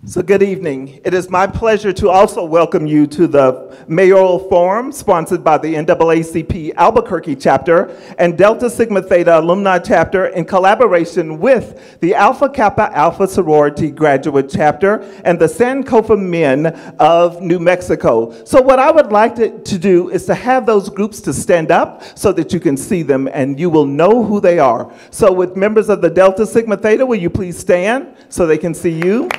So good evening. It is my pleasure to also welcome you to the Mayoral Forum sponsored by the NAACP Albuquerque chapter and Delta Sigma Theta Alumni chapter in collaboration with the Alpha Kappa Alpha Sorority graduate chapter and the Sankofa Men of New Mexico. So what I would like to do is to have those groups to stand up so that you can see them and you will know who they are. So with members of the Delta Sigma Theta, will you please stand so they can see you?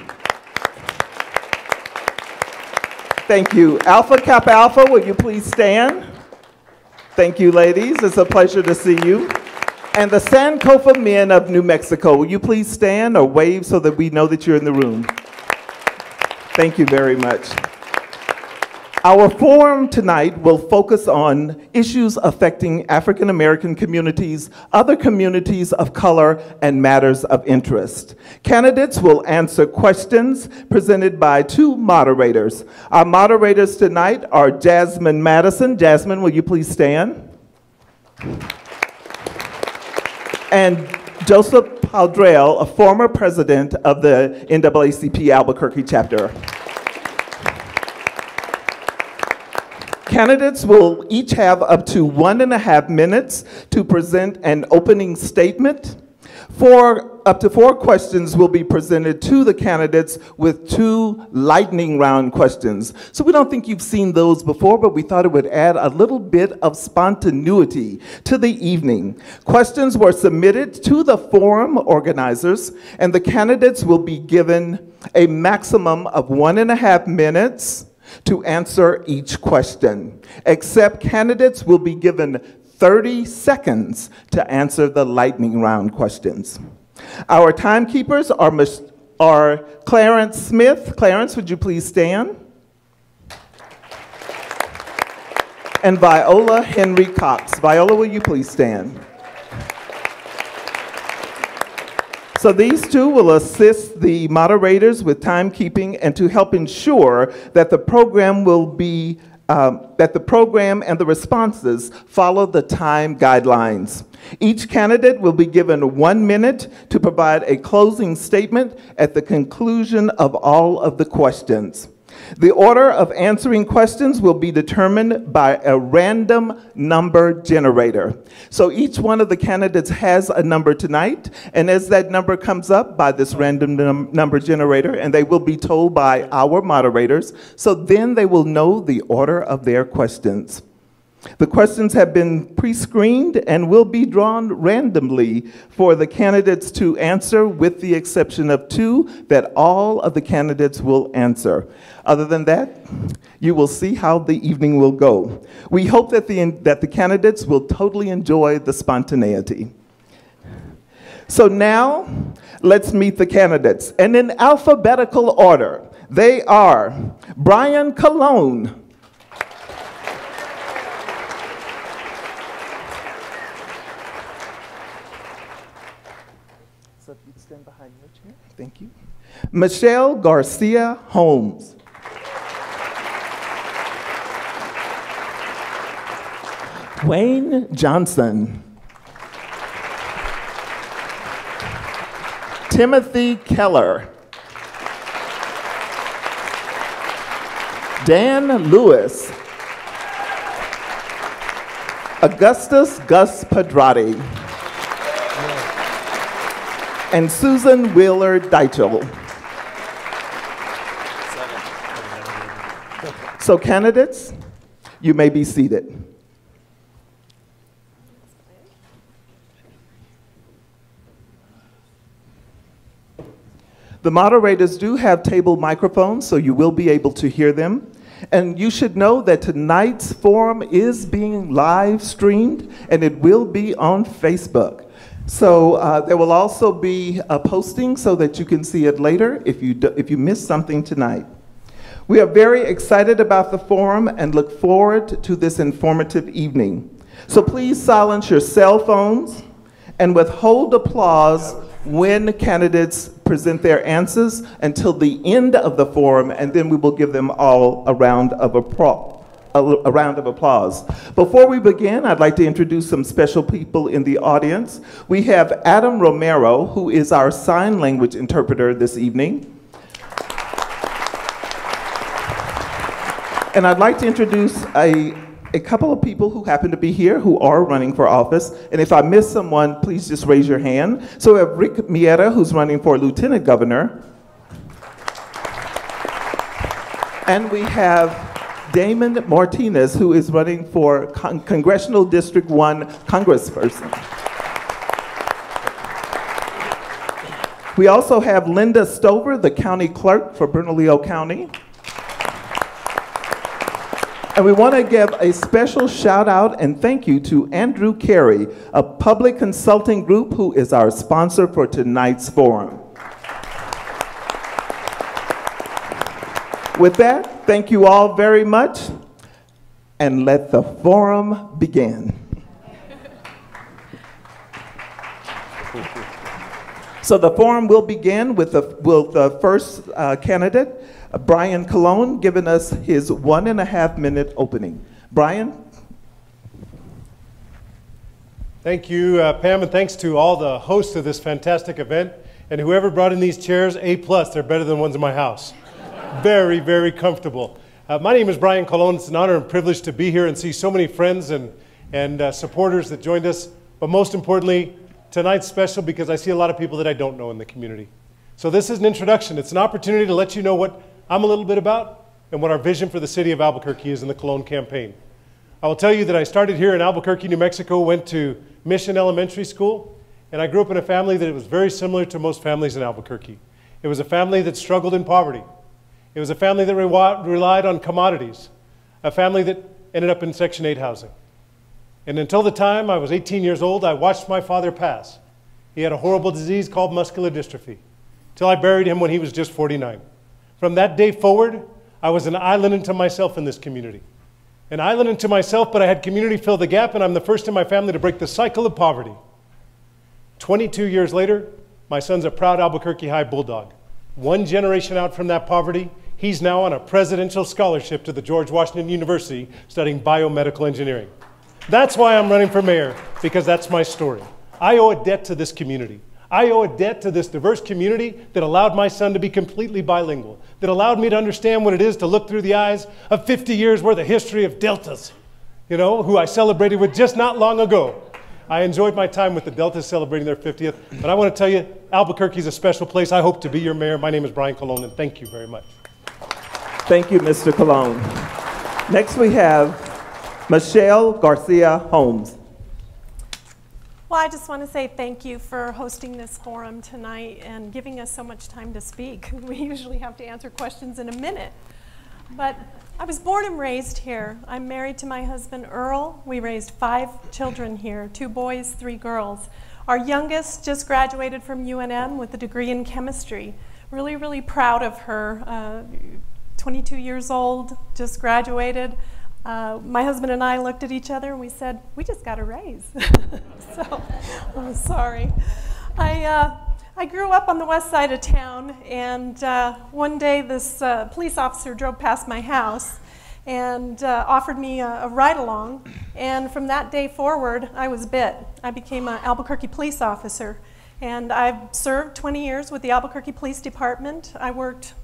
Thank you. Alpha Kappa Alpha, will you please stand? Thank you, ladies. It's a pleasure to see you. And the Sankofa Men of New Mexico, will you please stand or wave so that we know that you're in the room? Thank you very much. Our forum tonight will focus on issues affecting African American communities, other communities of color, and matters of interest. Candidates will answer questions presented by two moderators. Our moderators tonight are Jasmine Madison. Jasmine, will you please stand? And Joseph Paldrell, a former president of the NAACP Albuquerque chapter. Candidates will each have up to 1.5 minutes to present an opening statement. Up to 4 questions will be presented to the candidates with 2 lightning round questions. So we don't think you've seen those before, but we thought it would add a little bit of spontaneity to the evening. Questions were submitted to the forum organizers, and the candidates will be given a maximum of 1.5 minutes to answer each question, except candidates will be given 30 seconds to answer the lightning round questions. Our timekeepers are Clarence Smith. Clarence, would you please stand? And Viola Henry Cox. Viola, will you please stand? So these two will assist the moderators with timekeeping and to help ensure that the program will be that the program and the responses follow the time guidelines. Each candidate will be given 1 minute to provide a closing statement at the conclusion of all of the questions. The order of answering questions will be determined by a random number generator. So each one of the candidates has a number tonight, and as that number comes up by this random number generator, and they will be told by our moderators, so then they will know the order of their questions. The questions have been pre-screened and will be drawn randomly for the candidates to answer, with the exception of 2 that all of the candidates will answer. Other than that, you will see how the evening will go. We hope that the candidates will totally enjoy the spontaneity. So now, let's meet the candidates. And in alphabetical order, they are Brian Colon, stand behind your chair. Thank you. Michelle Garcia Holmes. Wayne Johnson. Timothy Keller. Dan Lewis. Augustus Gus Pedrati. And Susan Wheeler Deichel. So candidates, you may be seated. The moderators do have table microphones, so you will be able to hear them. And you should know that tonight's forum is being live streamed, and it will be on Facebook. So there will also be a posting so that you can see it later if you missed something tonight. We are very excited about the forum and look forward to this informative evening. So please silence your cell phones and withhold applause when candidates present their answers until the end of the forum, and then we will give them all a round of applause. Before we begin, I'd like to introduce some special people in the audience. We have Adam Romero, who is our sign language interpreter this evening. And I'd like to introduce a couple of people who happen to be here who are running for office. And if I miss someone, please just raise your hand. So we have Rick Miera, who's running for Lieutenant Governor. And we have Damon Martinez, who is running for Congressional District 1 Congressperson. We also have Linda Stover, the county clerk for Bernalillo County. And we want to give a special shout out and thank you to Andrew Carey, a public consulting group who is our sponsor for tonight's forum. With that, thank you all very much, and let the forum begin. So the forum will begin with the first candidate, Brian Colon, giving us his 1.5 minute opening. Brian? Thank you, Pam, and thanks to all the hosts of this fantastic event. And whoever brought in these chairs, A+, they're better than ones in my house. Very, very comfortable. My name is Brian Colon. It's an honor and privilege to be here and see so many friends and supporters that joined us. But most importantly, tonight's special because I see a lot of people that I don't know in the community. So this is an introduction. It's an opportunity to let you know what I'm a little bit about and what our vision for the city of Albuquerque is in the Colon campaign. I will tell you that I started here in Albuquerque, New Mexico, went to Mission Elementary School, and I grew up in a family that was very similar to most families in Albuquerque. It was a family that struggled in poverty. It was a family that relied on commodities, a family that ended up in Section 8 housing. And until the time I was 18 years old, I watched my father pass. He had a horrible disease called muscular dystrophy, till I buried him when he was just 49. From that day forward, I was an island unto myself in this community. An island unto myself, but I had community fill the gap, and I'm the first in my family to break the cycle of poverty. 22 years later, my son's a proud Albuquerque High Bulldog. One generation out from that poverty, he's now on a presidential scholarship to the George Washington University studying biomedical engineering. That's why I'm running for mayor, because that's my story. I owe a debt to this community. I owe a debt to this diverse community that allowed my son to be completely bilingual, that allowed me to understand what it is to look through the eyes of 50 years worth of history of Deltas, you know, who I celebrated with just not long ago. I enjoyed my time with the Deltas celebrating their 50th, but I want to tell you, Albuquerque is a special place. I hope to be your mayor. My name is Brian Colon, and thank you very much. Thank you, Mr. Colon. Next we have Michelle Garcia Holmes. Well, I just want to say thank you for hosting this forum tonight and giving us so much time to speak. We usually have to answer questions in a minute. But I was born and raised here. I'm married to my husband, Earl. We raised 5 children here, 2 boys, 3 girls. Our youngest just graduated from UNM with a degree in chemistry. Really, really proud of her. 22 years old, just graduated. My husband and I looked at each other and we said, we just got a raise. So, I'm sorry. I grew up on the west side of town, and one day this police officer drove past my house and offered me a ride-along, and from that day forward, I was bit. I became an Albuquerque police officer, and I've served 20 years with the Albuquerque Police Department. I worked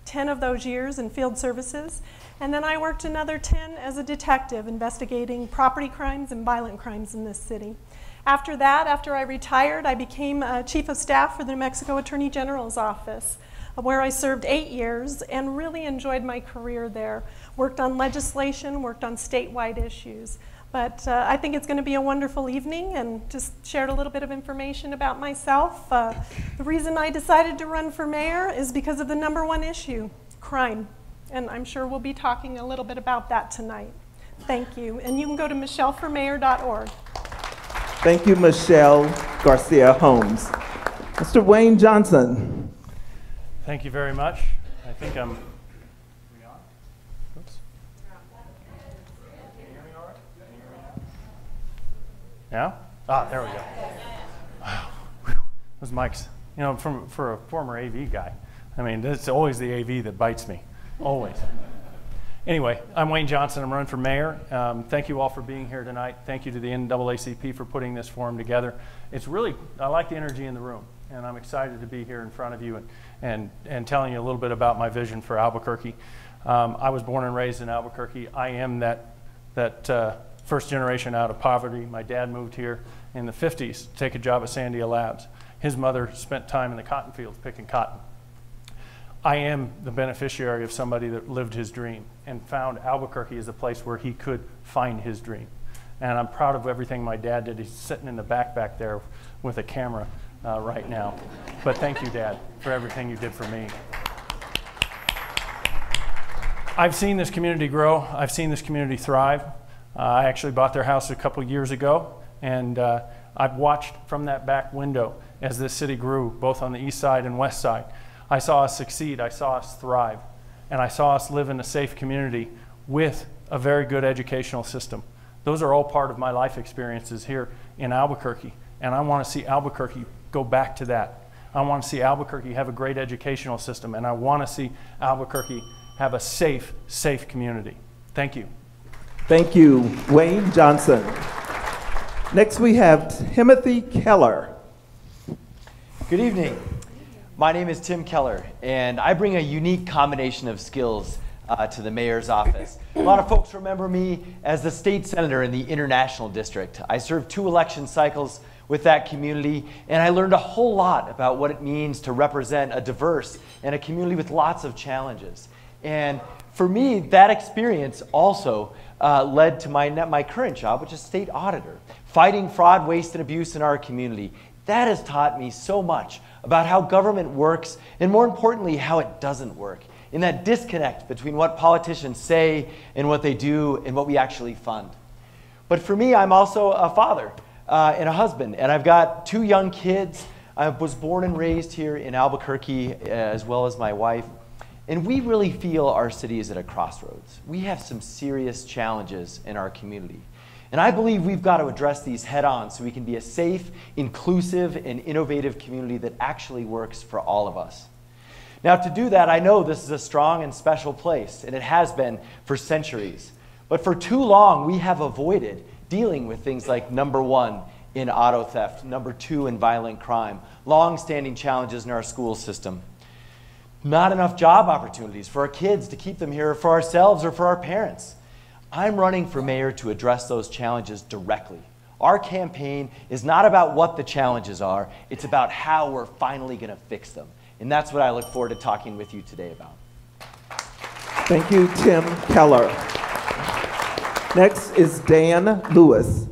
10 of those years in field services, and then I worked another 10 as a detective investigating property crimes and violent crimes in this city. After that, after I retired, I became Chief of Staff for the New Mexico Attorney General's office, where I served 8 years and really enjoyed my career there. Worked on legislation, worked on statewide issues. But I think it's going to be a wonderful evening, and just shared a little bit of information about myself. The reason I decided to run for mayor is because of the #1 issue, crime. And I'm sure we'll be talking a little bit about that tonight. Thank you. And you can go to michelleformayor.org. Thank you, Michelle Garcia Holmes. Mr. Wayne Johnson. Thank you very much. I think I'm... Oops. Can you hear me all right? Yeah? Ah, there we go. Wow. Those mics. You know, for a former AV guy, I mean, it's always the AV that bites me. Always. Anyway, I'm Wayne Johnson. I'm running for mayor. Thank you all for being here tonight. Thank you to the NAACP for putting this forum together. It's really, I like the energy in the room, and I'm excited to be here in front of you and telling you a little bit about my vision for Albuquerque. I was born and raised in Albuquerque. I am that first generation out of poverty. My dad moved here in the 50s to take a job at Sandia Labs. His mother spent time in the cotton fields picking cotton. I am the beneficiary of somebody that lived his dream and found Albuquerque as a place where he could find his dream. And I'm proud of everything my dad did. He's sitting in the back there with a camera right now. But thank you, Dad, for everything you did for me. I've seen this community grow. I've seen this community thrive. I actually bought their house a couple years ago, and I've watched from that back window as this city grew, both on the east side and west side. I saw us succeed, I saw us thrive, and I saw us live in a safe community with a very good educational system. Those are all part of my life experiences here in Albuquerque, and I want to see Albuquerque go back to that. I want to see Albuquerque have a great educational system, and I want to see Albuquerque have a safe community. Thank you. Thank you, Wayne Johnson. Next we have Timothy Keller. Good evening. My name is Tim Keller, and I bring a unique combination of skills to the mayor's office. A lot of folks remember me as the state senator in the International District. I served 2 election cycles with that community, and I learned a whole lot about what it means to represent a diverse and a community with lots of challenges. And for me, that experience also led to my current job, which is state auditor, fighting fraud, waste, and abuse in our community. That has taught me so much about how government works, and more importantly, how it doesn't work, in that disconnect between what politicians say and what they do and what we actually fund. But for me, I'm also a father and a husband, and I've got 2 young kids. I was born and raised here in Albuquerque, as well as my wife, and we really feel our city is at a crossroads. We have some serious challenges in our community. And I believe we've got to address these head on so we can be a safe, inclusive, and innovative community that actually works for all of us. Now, to do that, I know this is a strong and special place, and it has been for centuries. But for too long, we have avoided dealing with things like number 1 in auto theft, number 2 in violent crime, long-standing challenges in our school system. Not enough job opportunities for our kids to keep them here for ourselves or for our parents. I'm running for mayor to address those challenges directly. Our campaign is not about what the challenges are, it's about how we're finally going to fix them. And that's what I look forward to talking with you today about. Thank you, Tim Keller. Next is Dan Lewis.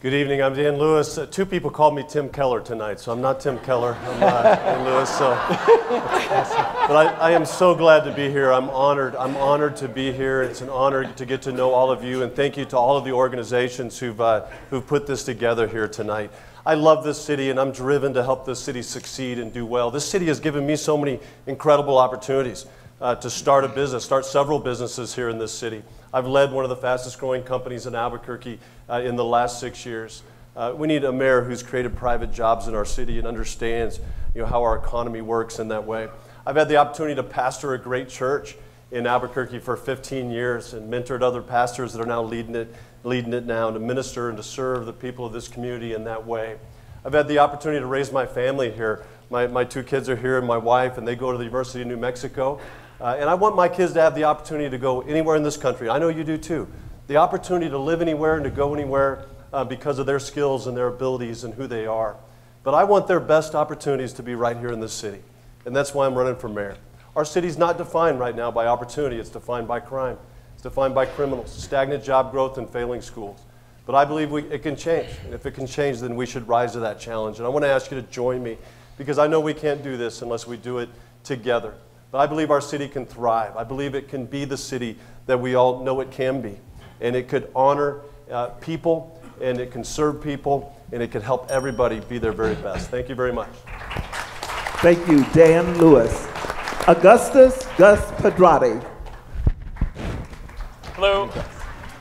Good evening, I'm Dan Lewis. 2 people called me Tim Keller tonight, so I'm not Tim Keller, I'm Dan Lewis. But I am so glad to be here. I'm honored to be here. It's an honor to get to know all of you, and thank you to all of the organizations who've put this together here tonight. I love this city, and I'm driven to help this city succeed and do well. This city has given me so many incredible opportunities to start a business, start several businesses here in this city. I've led one of the fastest growing companies in Albuquerque in the last 6 years. We need a mayor who's created private jobs in our city and understands how our economy works in that way. I've had the opportunity to pastor a great church in Albuquerque for 15 years and mentored other pastors that are now leading it now to minister and to serve the people of this community in that way. I've had the opportunity to raise my family here. My 2 kids are here and my wife, and they go to the University of New Mexico. And I want my kids to have the opportunity to go anywhere in this country. I know you do too. The opportunity to live anywhere and to go anywhere because of their skills and their abilities and who they are. But I want their best opportunities to be right here in this city. And that's why I'm running for mayor. Our city's not defined right now by opportunity. It's defined by crime. It's defined by criminals, stagnant job growth, and failing schools. But I believe it can change. And if it can change, then we should rise to that challenge. And I want to ask you to join me, because I know we can't do this unless we do it together. But I believe our city can thrive. I believe it can be the city that we all know it can be. And it could honor people, and it can serve people, and it could help everybody be their very best. Thank you very much. Thank you, Dan Lewis. Augustus Gus Pedrati. Hello,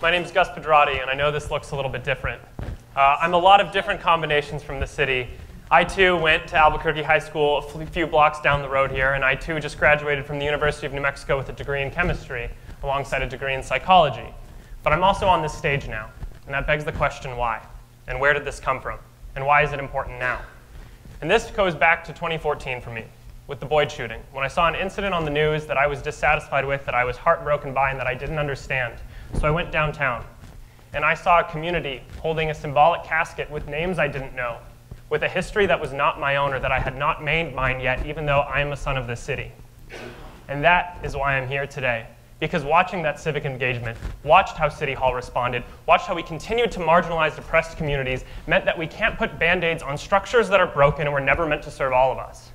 my name is Gus Pedrati, and I know this looks a little bit different. I'm a lot of different combinations from the city. I too went to Albuquerque High School a few blocks down the road here, and I too just graduated from the University of New Mexico with a degree in chemistry alongside a degree in psychology. But I'm also on this stage now, and that begs the question why? And where did this come from? And why is it important now? And this goes back to 2014 for me. with the Boyd shooting, when I saw an incident on the news that I was dissatisfied with, that I was heartbroken by, and that I didn't understand. So I went downtown, and I saw a community holding a symbolic casket with names I didn't know, with a history that was not my own or that I had not made mine yet, even though I am a son of this city. And that is why I'm here today, because watching that civic engagement, watched how City Hall responded, watched how we continued to marginalize oppressed communities, meant that we can't put Band-Aids on structures that are broken and were never meant to serve all of us.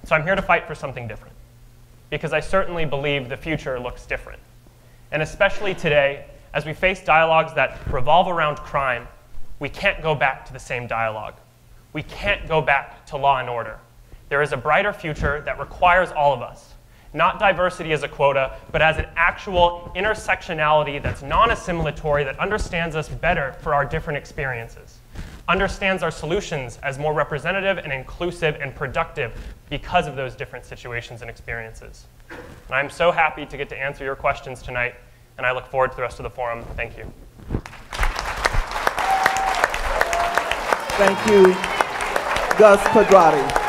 So I'm here to fight for something different, because I certainly believe the future looks different. And especially today, as we face dialogues that revolve around crime, we can't go back to the same dialogue. We can't go back to law and order. There is a brighter future that requires all of us. Not diversity as a quota, but as an actual intersectionality that's non-assimilatory, that understands us better for our different experiences, understands our solutions as more representative and inclusive and productive because of those different situations and experiences. And I'm so happy to get to answer your questions tonight, and I look forward to the rest of the forum. Thank you. Thank you, Gus Pedrati.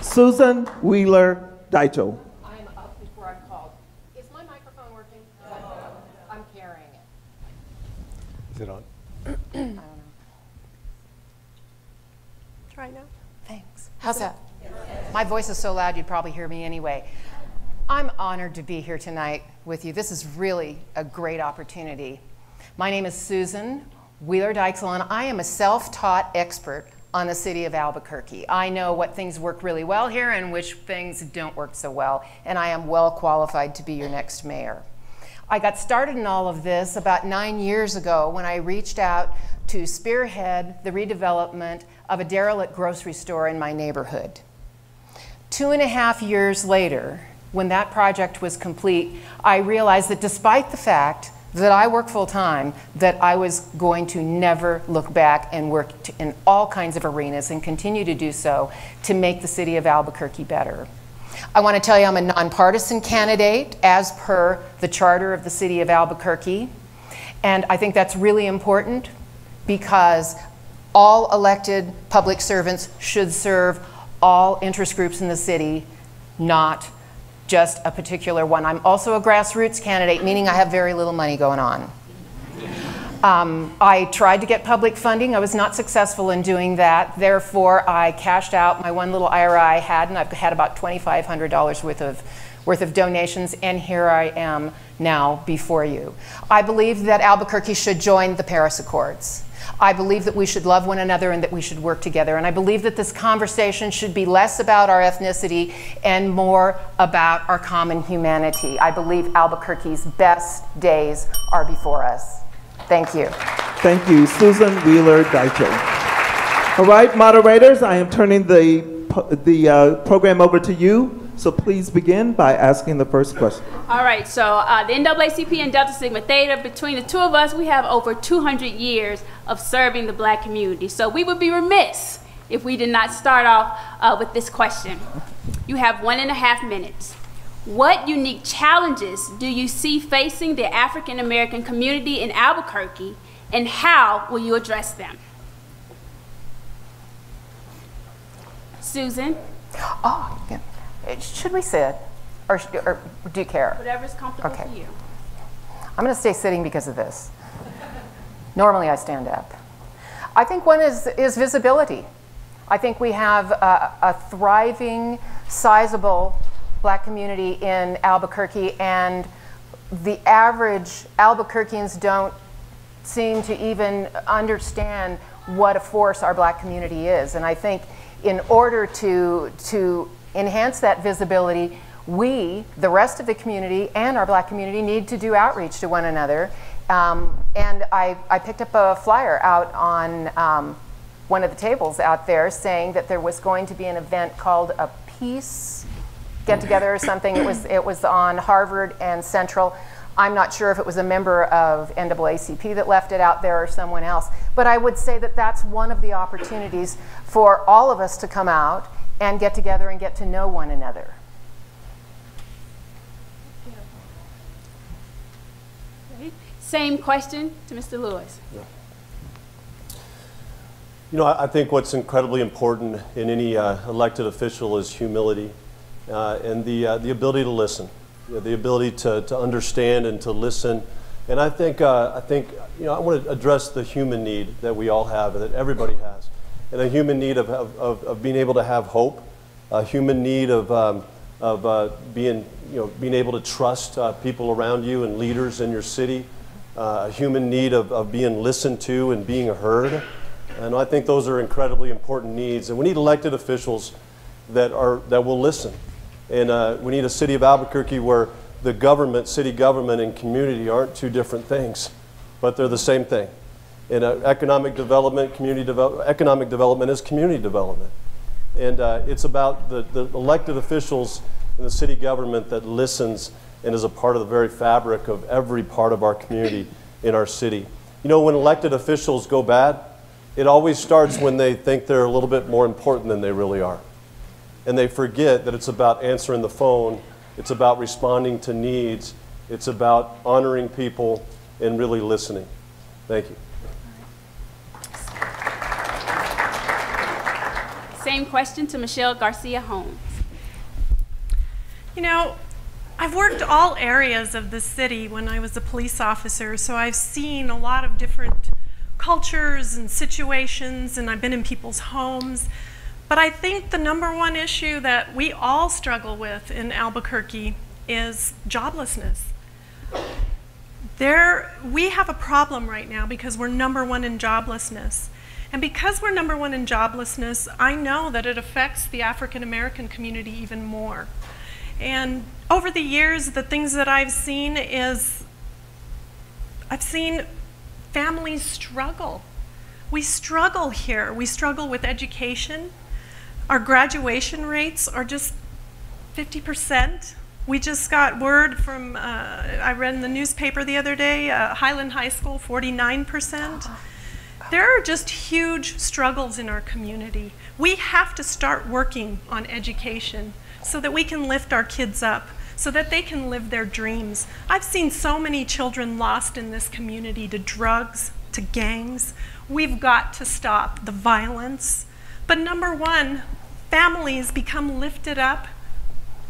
Susan Wheeler Dycho. I'm up before I'm called. Is my microphone working? I'm carrying it. Is it on? I don't know. Try now. Thanks. How's that? My voice is so loud you'd probably hear me anyway. I'm honored to be here tonight with you. This is really a great opportunity. My name is Susan Wheeler Dycho, and I am a self-taught expert on the city of Albuquerque. I know what things work really well here and which things don't work so well, and I am well qualified to be your next mayor. I got started in all of this about 9 years ago when I reached out to spearhead the redevelopment of a derelict grocery store in my neighborhood. 2.5 years later, when that project was complete, I realized that despite the fact that I work full-time, that I was going to never look back and work in all kinds of arenas and continue to do so to make the city of Albuquerque better. I want to tell you I'm a nonpartisan candidate as per the charter of the city of Albuquerque, and I think that's really important because all elected public servants should serve all interest groups in the city, not just a particular one. I'm also a grassroots candidate, meaning I have very little money going on. I tried to get public funding. I was not successful in doing that. Therefore, I cashed out my one little IRA I had, and I've had about $2,500 worth of donations, and here I am now before you. I believe that Albuquerque should join the Paris Accords. I believe that we should love one another and that we should work together. And I believe that this conversation should be less about our ethnicity and more about our common humanity. I believe Albuquerque's best days are before us. Thank you. Thank you, Susan Wheeler Dycho. All right, moderators, I am turning the program over to you. So please begin by asking the first question. All right, so the NAACP and Delta Sigma Theta, between the two of us, we have over 200 years of serving the black community. So we would be remiss if we did not start off with this question. You have 1.5 minutes. What unique challenges do you see facing the African American community in Albuquerque, and how will you address them? Susan? Oh, yeah. Should we sit, or do you care? Whatever's comfortable Okay. for you. I'm going to stay sitting because of this. Normally I stand up. I think one is visibility. I think we have a thriving, sizable black community in Albuquerque, and the average Albuquerqueans don't seem to even understand what a force our black community is. And I think in order to enhance that visibility, we, the rest of the community and our black community, need to do outreach to one another. And I picked up a flyer out on one of the tables out there saying that there was going to be an event called a Peace Get Together or something. It was on Harvard and Central. I'm not sure if it was a member of NAACP that left it out there or someone else. But I would say that that's one of the opportunities for all of us to come out and get together and get to know one another. Same question to Mr. Lewis. You know, I think what's incredibly important in any elected official is humility and the ability to listen, the ability to understand and to listen. And I think you know, I want to address the human need that we all have and that everybody has, and a human need of being able to have hope, a human need of being able to trust people around you and leaders in your city, a human need of being listened to and being heard. And I think those are incredibly important needs. And we need elected officials that will listen. And we need a city of Albuquerque where the government, city government, and community aren't two different things, but they're the same thing. And economic development, economic development is community development. And it's about the elected officials in the city government that listens and is a part of the very fabric of every part of our community in our city. You know, when elected officials go bad, it always starts when they think they're a little bit more important than they really are. And they forget that it's about answering the phone, it's about responding to needs, it's about honoring people and really listening. Thank you. Same question to Michelle Garcia Holmes. You know, I've worked all areas of the city when I was a police officer, so I've seen a lot of different cultures and situations, and I've been in people's homes. But I think the #1 issue that we all struggle with in Albuquerque is joblessness. We have a problem right now because we're #1 in joblessness. And because we're #1 in joblessness, I know that it affects the African American community even more. And over the years, the things that I've seen is, I've seen families struggle. We struggle here. We struggle with education. Our graduation rates are just 50%. We just got word from, I read in the newspaper the other day, Highland High School, 49%. There are just huge struggles in our community. We have to start working on education so that we can lift our kids up, so that they can live their dreams. I've seen so many children lost in this community to drugs, to gangs. We've got to stop the violence. But #1, families become lifted up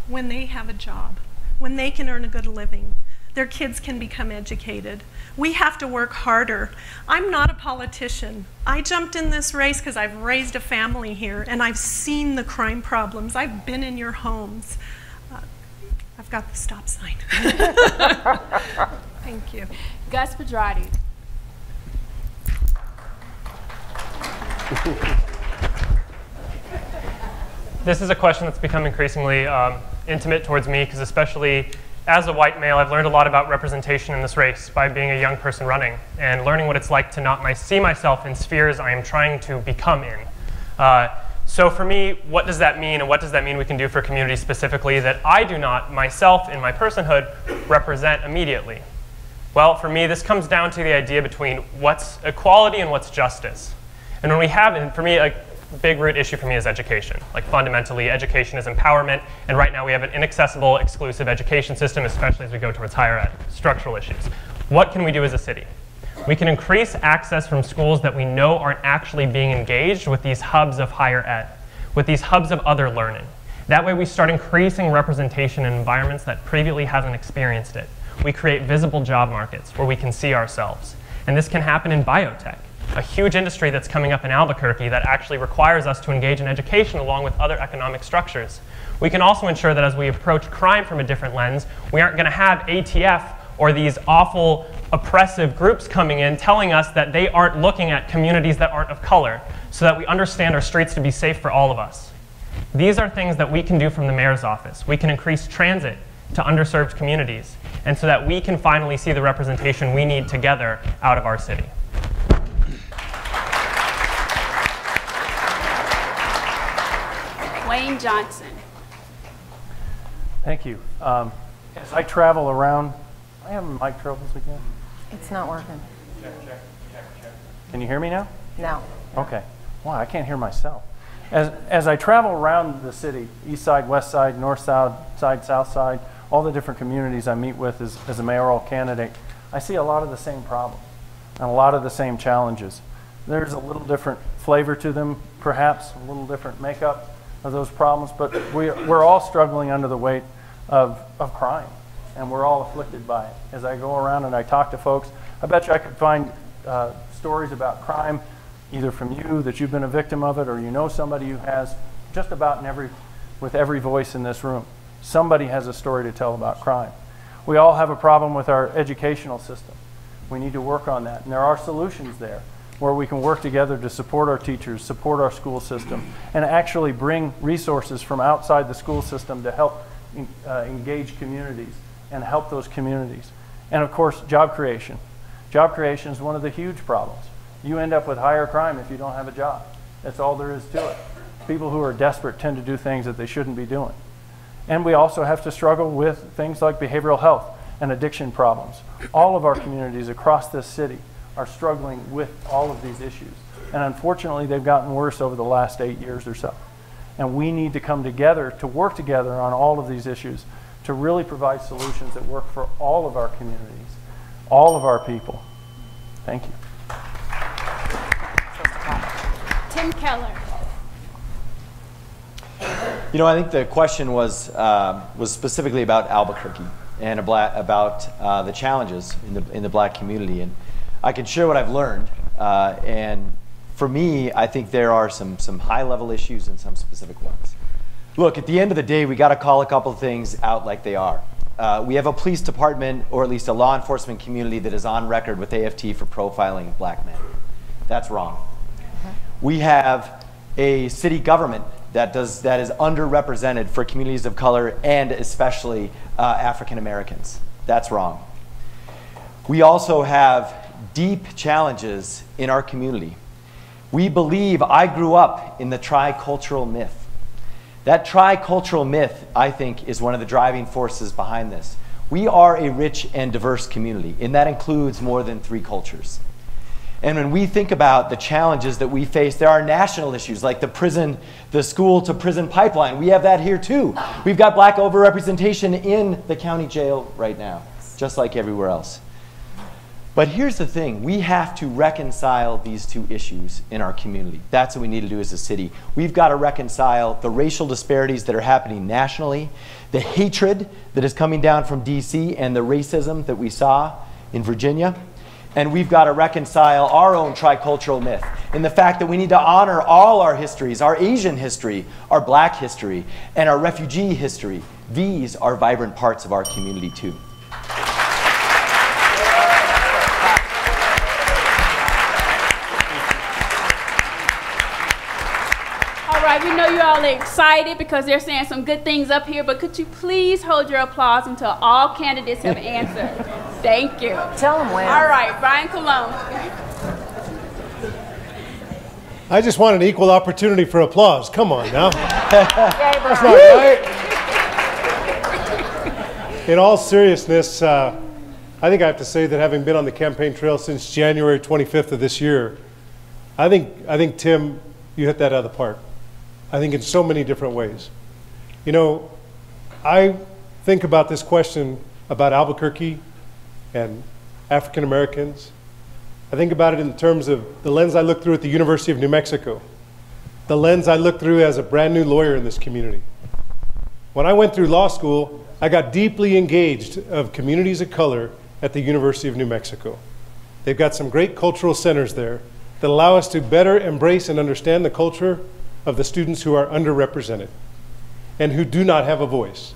when they have a job, when they can earn a good living. Their kids can become educated. We have to work harder. I'm not a politician. I jumped in this race because I've raised a family here and I've seen the crime problems. I've been in your homes. I've got the stop sign. Thank you. Gus Pedrati. This is a question that's become increasingly intimate towards me, because especially as a white male, I've learned a lot about representation in this race by being a young person running and learning what it's like to not see myself in spheres I am trying to become in. So for me, what does that mean, and what does that mean we can do for communities specifically that I do not, myself, in my personhood, represent immediately? Well, for me, this comes down to the idea between what's equality and what's justice. And when we have, and for me, a big root issue for me is education. Like fundamentally, education is empowerment, and right now we have an inaccessible, exclusive education system, especially as we go towards higher ed, structural issues. What can we do as a city? We can increase access from schools that we know aren't actually being engaged with these hubs of higher ed, with these hubs of other learning. That way we start increasing representation in environments that previously haven't experienced it. We create visible job markets where we can see ourselves. And this can happen in biotech, a huge industry that's coming up in Albuquerque that actually requires us to engage in education along with other economic structures. We can also ensure that as we approach crime from a different lens, we aren't going to have ATF or these awful oppressive groups coming in telling us that they aren't looking at communities that aren't of color, so that we understand our streets to be safe for all of us. These are things that we can do from the mayor's office. We can increase transit to underserved communities, and so that we can finally see the representation we need together out of our city. Wayne Johnson. Thank you. As I travel around, I have mic troubles again. It's not working. Can you hear me now? No. Okay. Wow, I can't hear myself. As I travel around the city, east side, west side, north side, south side, all the different communities I meet with as a mayoral candidate, I see a lot of the same problems and a lot of the same challenges. There's a little different flavor to them, perhaps, a little different makeup of those problems, but we're all struggling under the weight of crime, and we're all afflicted by it. As I go around and I talk to folks, I bet you I could find stories about crime, either from you, that you've been a victim of it, or you know somebody who has, just about with every voice in this room. Somebody has a story to tell about crime. We all have a problem with our educational system. We need to work on that, and there are solutions there where we can work together to support our teachers, support our school system, and actually bring resources from outside the school system to help engage communities and help those communities. And of course, job creation. Job creation is one of the huge problems. You end up with higher crime if you don't have a job. That's all there is to it. People who are desperate tend to do things that they shouldn't be doing. And we also have to struggle with things like behavioral health and addiction problems. All of our communities across this city are struggling with all of these issues. And unfortunately, they've gotten worse over the last 8 years or so. And we need to come together to work together on all of these issues to really provide solutions that work for all of our communities, all of our people. Thank you. Tim Keller. You know, I think the question was specifically about Albuquerque and about the challenges in the Black community. And I can share what I've learned. And for me, I think there are some high-level issues and some specific ones. Look, at the end of the day, we got to call a couple of things out like they are. We have a police department, or at least a law enforcement community, that is on record with AFT for profiling Black men. That's wrong. We have a city government that is underrepresented for communities of color and especially African Americans. That's wrong. We also have deep challenges in our community. We believe, I grew up in the tricultural myth. That tricultural myth, I think, is one of the driving forces behind this. We are a rich and diverse community, and that includes more than 3 cultures. And when we think about the challenges that we face, there are national issues like the school to prison pipeline. We have that here too. We've got Black overrepresentation in the county jail right now, just like everywhere else. But here's the thing, we have to reconcile these 2 issues in our community. That's what we need to do as a city. We've got to reconcile the racial disparities that are happening nationally, the hatred that is coming down from DC, and the racism that we saw in Virginia. And we've got to reconcile our own tricultural myth in the fact that we need to honor all our histories, our Asian history, our Black history, and our refugee history. These are vibrant parts of our community too. All right, we know you all are excited because they're saying some good things up here, but could you please hold your applause until all candidates have answered? Thank you. Tell them when. All right, Brian Colon. I just want an equal opportunity for applause. Come on now. That's not right. In all seriousness, I think I have to say that having been on the campaign trail since January 25th of this year, I think Tim, you hit that out of the park. I think in so many different ways. You know, I think about this question about Albuquerque and African Americans. I think about it in terms of the lens I look through at the University of New Mexico, the lens I look through as a brand new lawyer in this community. When I went through law school, I got deeply engaged of communities of color at the University of New Mexico. They've got some great cultural centers there that allow us to better embrace and understand the culture of the students who are underrepresented and who do not have a voice.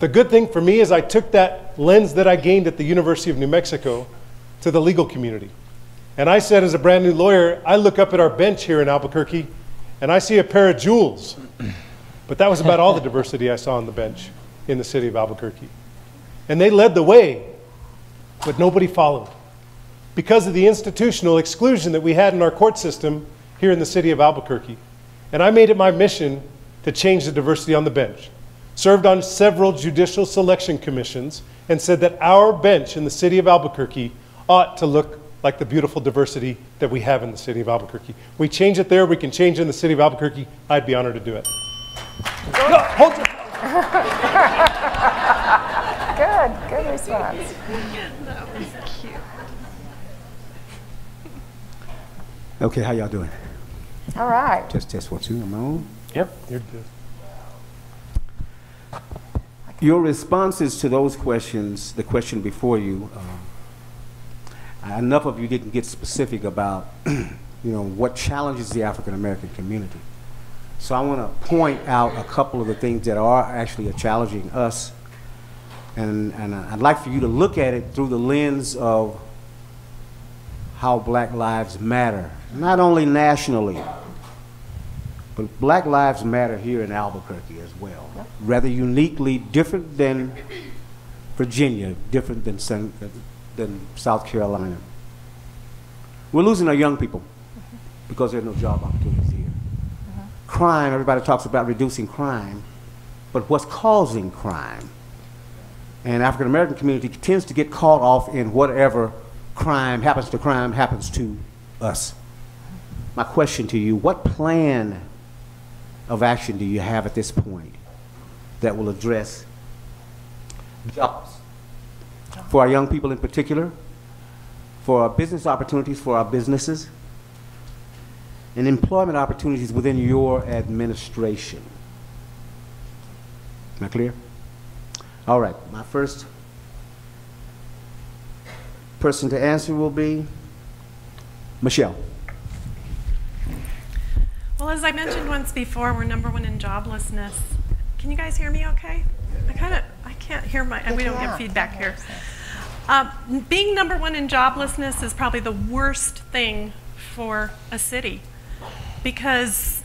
The good thing for me is I took that lens that I gained at the University of New Mexico to the legal community. And I said, as a brand new lawyer, I look up at our bench here in Albuquerque and I see a pair of jewels. But that was about all the diversity I saw on the bench in the city of Albuquerque. And they led the way, but nobody followed because of the institutional exclusion that we had in our court system here in the city of Albuquerque. And I made it my mission to change the diversity on the bench. Served on several judicial selection commissions and said that our bench in the city of Albuquerque ought to look like the beautiful diversity that we have in the city of Albuquerque. We change it there, we can change it in the city of Albuquerque. I'd be honored to do it. No, hold your... Good response. That was cute. Okay, how y'all doing? All right. Test 1, 2, am I on? Yep. You're good. Your responses to those questions, the question before you, enough of you didn't get specific about what challenges the African American community. So I want to point out a couple of the things that are actually challenging us, and I'd like for you to look at it through the lens of how Black Lives Matter, not only nationally, but Black Lives Matter here in Albuquerque as well. Yep. Rather uniquely different than Virginia, different than South Carolina. We're losing our young people because there are no job opportunities here. Crime, everybody talks about reducing crime, but what's causing crime? And African American community tends to get caught off in whatever crime happens to us. My question to you, what plan of action do you have at this point that will address jobs for our young people in particular, for our business opportunities for our businesses, and employment opportunities within your administration? Am I clear? All right, my first person to answer will be Michelle. Well, as I mentioned once before, we're #1 in joblessness. Can you guys hear me okay? I can't hear and we don't get feedback here. Being #1 in joblessness is probably the worst thing for a city because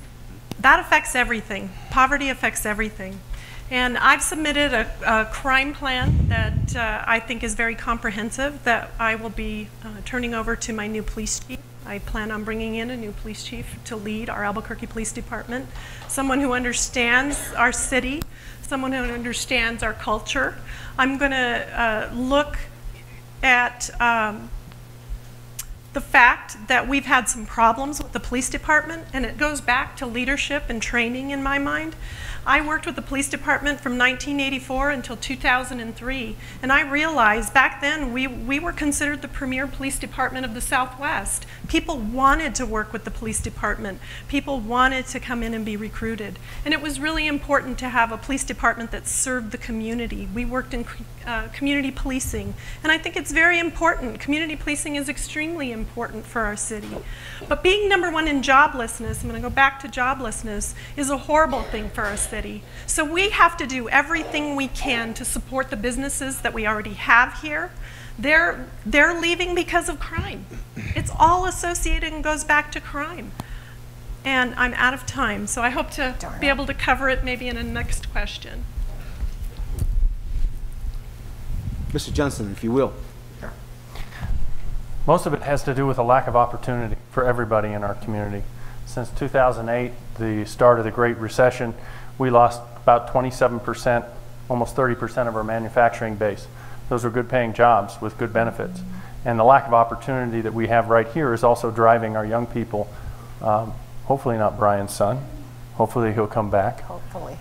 that affects everything. Poverty affects everything. And I've submitted a crime plan that I think is very comprehensive that I will be turning over to my new police chief. I plan on bringing in a new police chief to lead our Albuquerque Police Department, someone who understands our city, someone who understands our culture. I'm going to look at the fact that we've had some problems with the police department, and it goes back to leadership and training in my mind. I worked with the police department from 1984 until 2003, and I realized back then we were considered the premier police department of the Southwest. People wanted to work with the police department. People wanted to come in and be recruited. And it was really important to have a police department that served the community. We worked in community policing, and I think it's very important. Community policing is extremely important for our city. But being #1 in joblessness, I'm going to go back to joblessness, is a horrible thing for our city. So we have to do everything we can to support the businesses that we already have here. They're leaving because of crime. It's all associated and goes back to crime. And I'm out of time, so I hope to be able to cover it maybe in a next question. Mr. Johnson, if you will. Most of it has to do with a lack of opportunity for everybody in our community. Since 2008, the start of the Great Recession, we lost about 27%, almost 30% of our manufacturing base. Those are good paying jobs with good benefits. And the lack of opportunity that we have right here is also driving our young people, hopefully not Brian's son, hopefully he'll come back. Hopefully.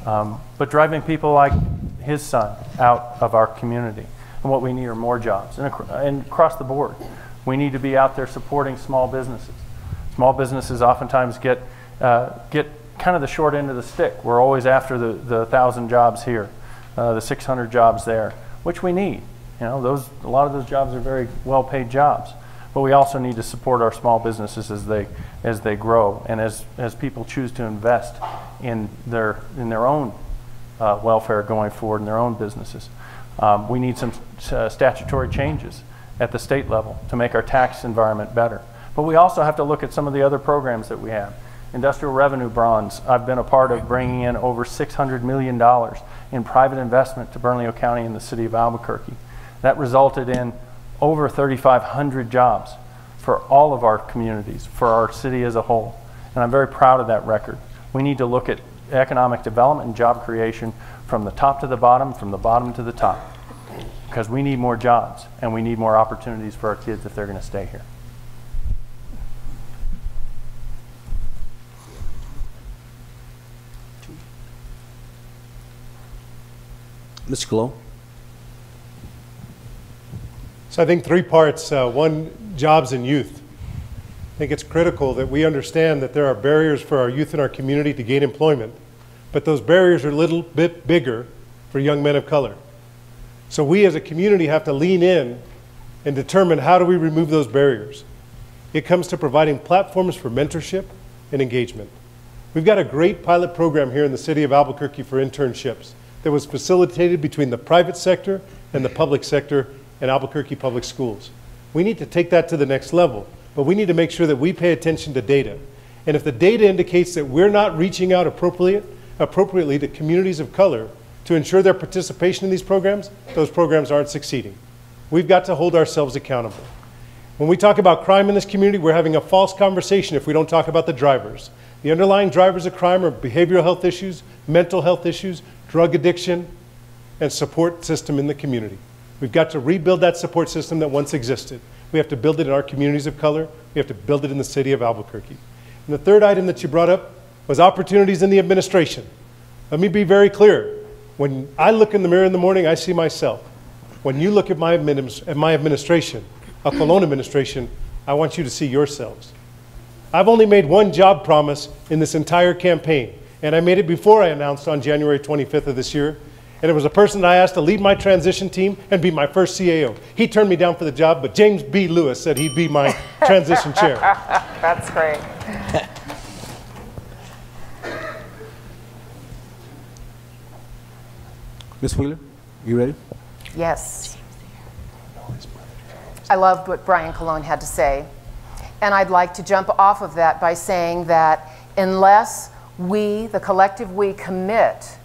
But driving people like his son out of our community. And what we need are more jobs, and across the board. We need to be out there supporting small businesses. Small businesses oftentimes get kind of the short end of the stick. We're always after the 1,000 jobs here, the 600 jobs there, which we need. A lot of those jobs are very well-paid jobs. But we also need to support our small businesses as they grow, and as people choose to invest in their own welfare going forward in their own businesses. We need some statutory changes at the state level to make our tax environment better. But we also have to look at some of the other programs that we have. Industrial revenue bonds. I've been a part of bringing in over $600 million in private investment to Bernalillo County and the city of Albuquerque. That resulted in over 3,500 jobs for all of our communities, for our city as a whole. And I'm very proud of that record. We need to look at economic development and job creation from the top to the bottom, from the bottom to the top. Because we need more jobs and we need more opportunities for our kids if they're going to stay here. Mr. Cologne. So I think 3 parts. One, jobs and youth. I think it's critical that we understand that there are barriers for our youth in our community to gain employment, but those barriers are a little bit bigger for young men of color. So we as a community have to lean in and determine how do we remove those barriers. It comes to providing platforms for mentorship and engagement. We've got a great pilot program here in the city of Albuquerque for internships that was facilitated between the private sector and the public sector in Albuquerque Public Schools. We need to take that to the next level, but we need to make sure that we pay attention to data. And if the data indicates that we're not reaching out appropriately to communities of color to ensure their participation in these programs, those programs aren't succeeding. We've got to hold ourselves accountable. When we talk about crime in this community, we're having a false conversation if we don't talk about the drivers. The underlying drivers of crime are behavioral health issues, mental health issues, drug addiction, and support system in the community. We've got to rebuild that support system that once existed. We have to build it in our communities of color. We have to build it in the city of Albuquerque. And the third item that you brought up was opportunities in the administration. Let me be very clear. When I look in the mirror in the morning, I see myself. When you look at my administration, a Colon administration, I want you to see yourselves. I've only made one job promise in this entire campaign, and I made it before I announced on January 25th of this year, and it was a person that I asked to lead my transition team and be my first CAO. He turned me down for the job, but James B. Lewis said he'd be my transition chair. That's great. Ms. Wheeler, you ready? Yes. I loved what Brian Colon had to say. And I'd like to jump off of that by saying that unless we, the collective we, commit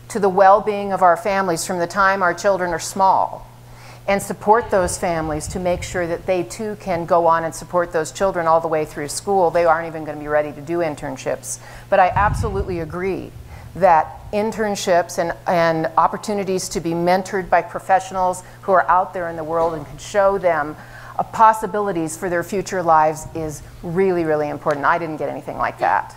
to the well-being of our families from the time our children are small and support those families to make sure that they too can go on and support those children all the way through school, they aren't even going to be ready to do internships. But I absolutely agree that internships and opportunities to be mentored by professionals who are out there in the world and can show them possibilities for their future lives is really, really important. I didn't get anything like that.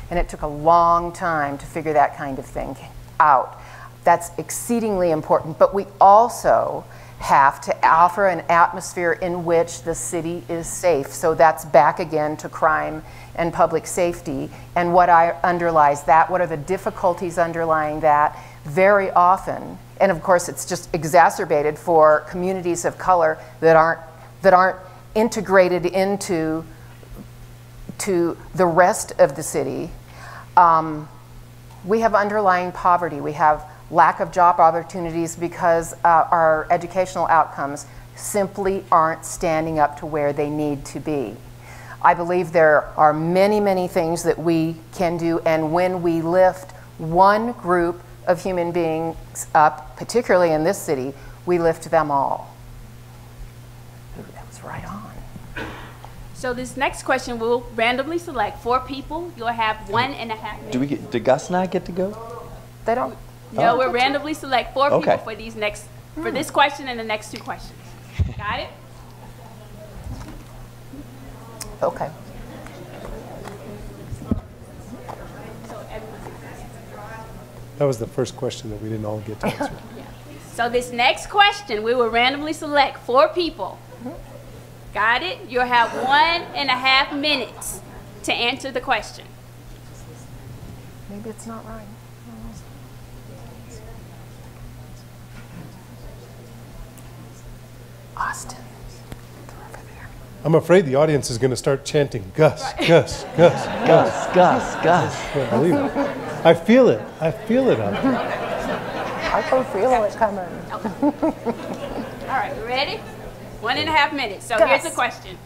And it took a long time to figure that kind of thing out. That's exceedingly important. But we also have to offer an atmosphere in which the city is safe. So that's back again to crime and public safety. And what underlies that, what are the difficulties underlying that? Very often, and of course it's just exacerbated for communities of color that aren't integrated into the rest of the city. We have underlying poverty. We have lack of job opportunities because our educational outcomes simply aren't standing up to where they need to be. I believe there are many, many things that we can do, and when we lift one group of human beings up, particularly in this city, we lift them all. That was right on. So this next question, we'll randomly select 4 people. You'll have 1.5 minutes. Do Gus and I get to go? They don't. No, we'll randomly select 4 people for these for this question and the next 2 questions. Got it? Okay. That was the first question that we didn't all get to answer. So this next question, we will randomly select 4 people. Got it? You'll have 1.5 minutes to answer the question. Maybe it's not right. Austin. I'm afraid the audience is going to start chanting, Gus, Gus, Gus, Gus, Gus, Gus. I can't believe it. I feel it. I feel it out there. I can feel it coming. All right, ready? 1.5 minutes. So Gus. here's the question.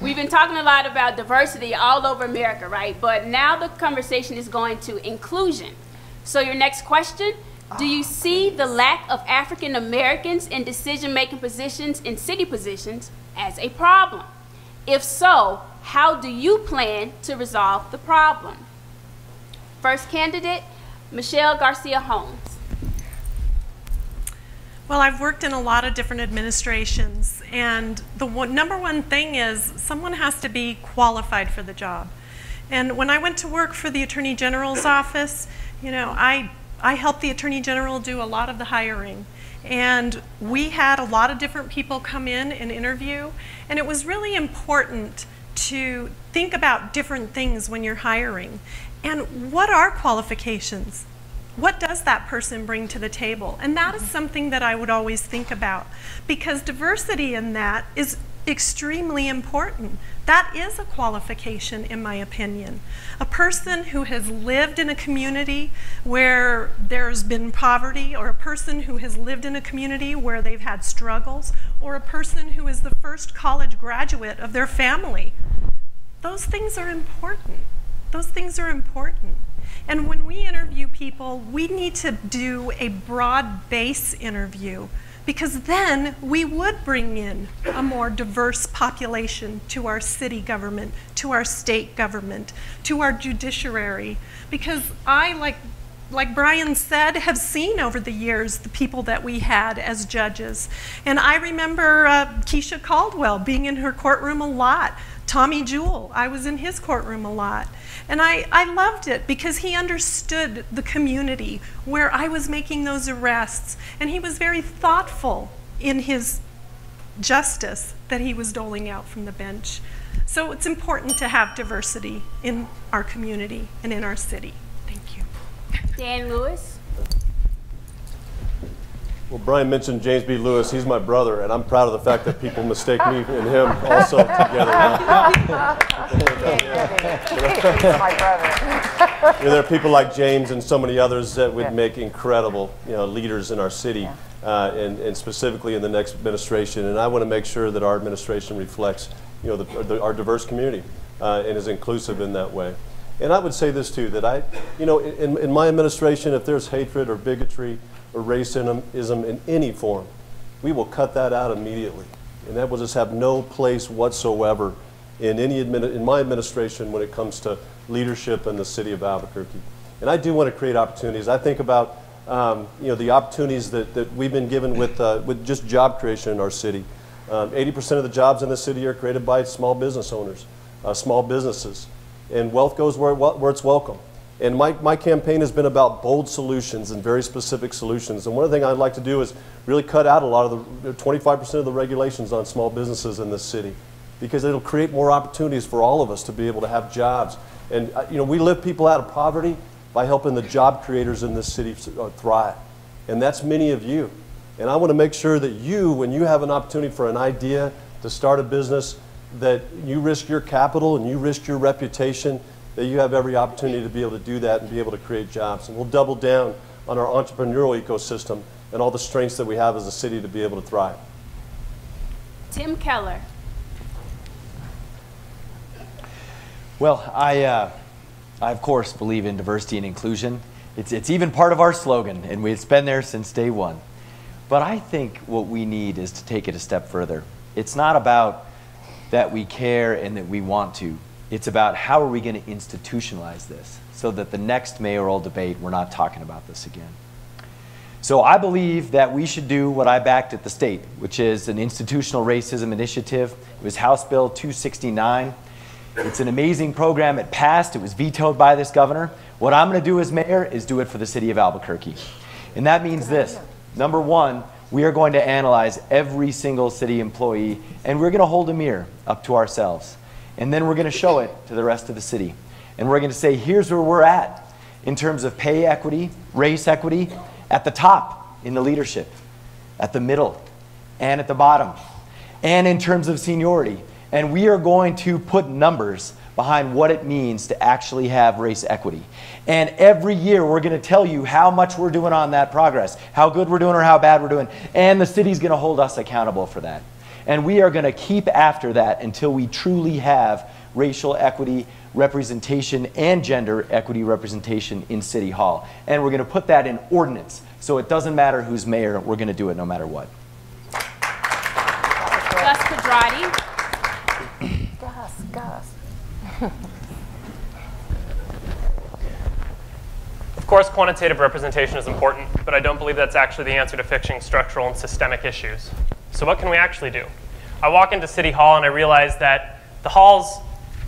We've been talking a lot about diversity all over America, right? But now the conversation is going to inclusion. So your next question, do you see the lack of African Americans in decision-making positions in city positions as a problem? If so, how do you plan to resolve the problem? First candidate, Michelle Garcia Holmes. Well, I've worked in a lot of different administrations, and the number one thing is someone has to be qualified for the job. And when I went to work for the Attorney General's office, you know, I helped the Attorney General do a lot of the hiring. And we had a lot of different people come in and interview, and it was really important to think about different things when you're hiring. And what are qualifications? What does that person bring to the table? And that is something that I would always think about, because diversity in that is extremely important. That is a qualification, in my opinion. A person who has lived in a community where there's been poverty, or a person who has lived in a community where they've had struggles, or a person who is the first college graduate of their family. Those things are important. Those things are important. And when we interview people, we need to do a broad base interview, because then we would bring in a more diverse population to our city government, to our state government, to our judiciary. Because I, like Brian said, have seen over the years the people that we had as judges. And I remember Keisha Caldwell being in her courtroom a lot. Tommy Jewell, I was in his courtroom a lot. And I loved it because he understood the community where I was making those arrests. And he was very thoughtful in his justice that he was doling out from the bench. So it's important to have diversity in our community and in our city. Thank you. Dan Lewis. Well, Brian mentioned James B. Lewis. He's my brother, and I'm proud of the fact that people mistake me and him also together. My brother. There are people like James and so many others that would make incredible, leaders in our city, and specifically in the next administration. And I want to make sure that our administration reflects, our diverse community and is inclusive in that way. And I would say this too, that in my administration, if there's hatred or bigotry or racism in any form, we will cut that out immediately. And that will just have no place whatsoever in my administration when it comes to leadership in the city of Albuquerque. And I do want to create opportunities. I think about the opportunities that we've been given with just job creation in our city. 80% of the jobs in the city are created by small business owners, small businesses. And wealth goes where it's welcome. And my campaign has been about bold solutions and very specific solutions. And one of the things I'd like to do is really cut out a lot of the 25% of the regulations on small businesses in this city, because it'll create more opportunities for all of us to be able to have jobs. And we lift people out of poverty by helping the job creators in this city thrive. And that's many of you. And I want to make sure that when you have an opportunity for an idea to start a business, that you risk your capital and you risk your reputation, that you have every opportunity to be able to do that and be able to create jobs. And we'll double down on our entrepreneurial ecosystem and all the strengths that we have as a city to be able to thrive. Tim Keller. Well, I of course believe in diversity and inclusion. It's even part of our slogan, and it's been there since day one. But I think what we need is to take it a step further. It's not about that we care and that we want to. It's about how are we going to institutionalize this so that the next mayoral debate, we're not talking about this again. So I believe that we should do what I backed at the state, which is an institutional racism initiative. It was House Bill 269. It's an amazing program. It passed. It was vetoed by this governor. What I'm going to do as mayor is do it for the city of Albuquerque. And that means this. Number one, we are going to analyze every single city employee, and we're going to hold a mirror up to ourselves. And then we're going to show it to the rest of the city. And we're going to say, here's where we're at in terms of pay equity, race equity, at the top in the leadership, at the middle, and at the bottom, and in terms of seniority. And we are going to put numbers behind what it means to actually have race equity. And every year we're going to tell you how much we're doing on that progress, how good we're doing or how bad we're doing. And the city's going to hold us accountable for that. And we are going to keep after that until we truly have racial equity representation and gender equity representation in City Hall. And we're going to put that in ordinance. So it doesn't matter who's mayor, we're going to do it no matter what. Gus Pedrati. Gus. Of course, quantitative representation is important, but I don't believe that's actually the answer to fixing structural and systemic issues. So what can we actually do? I walk into City Hall and I realize that the halls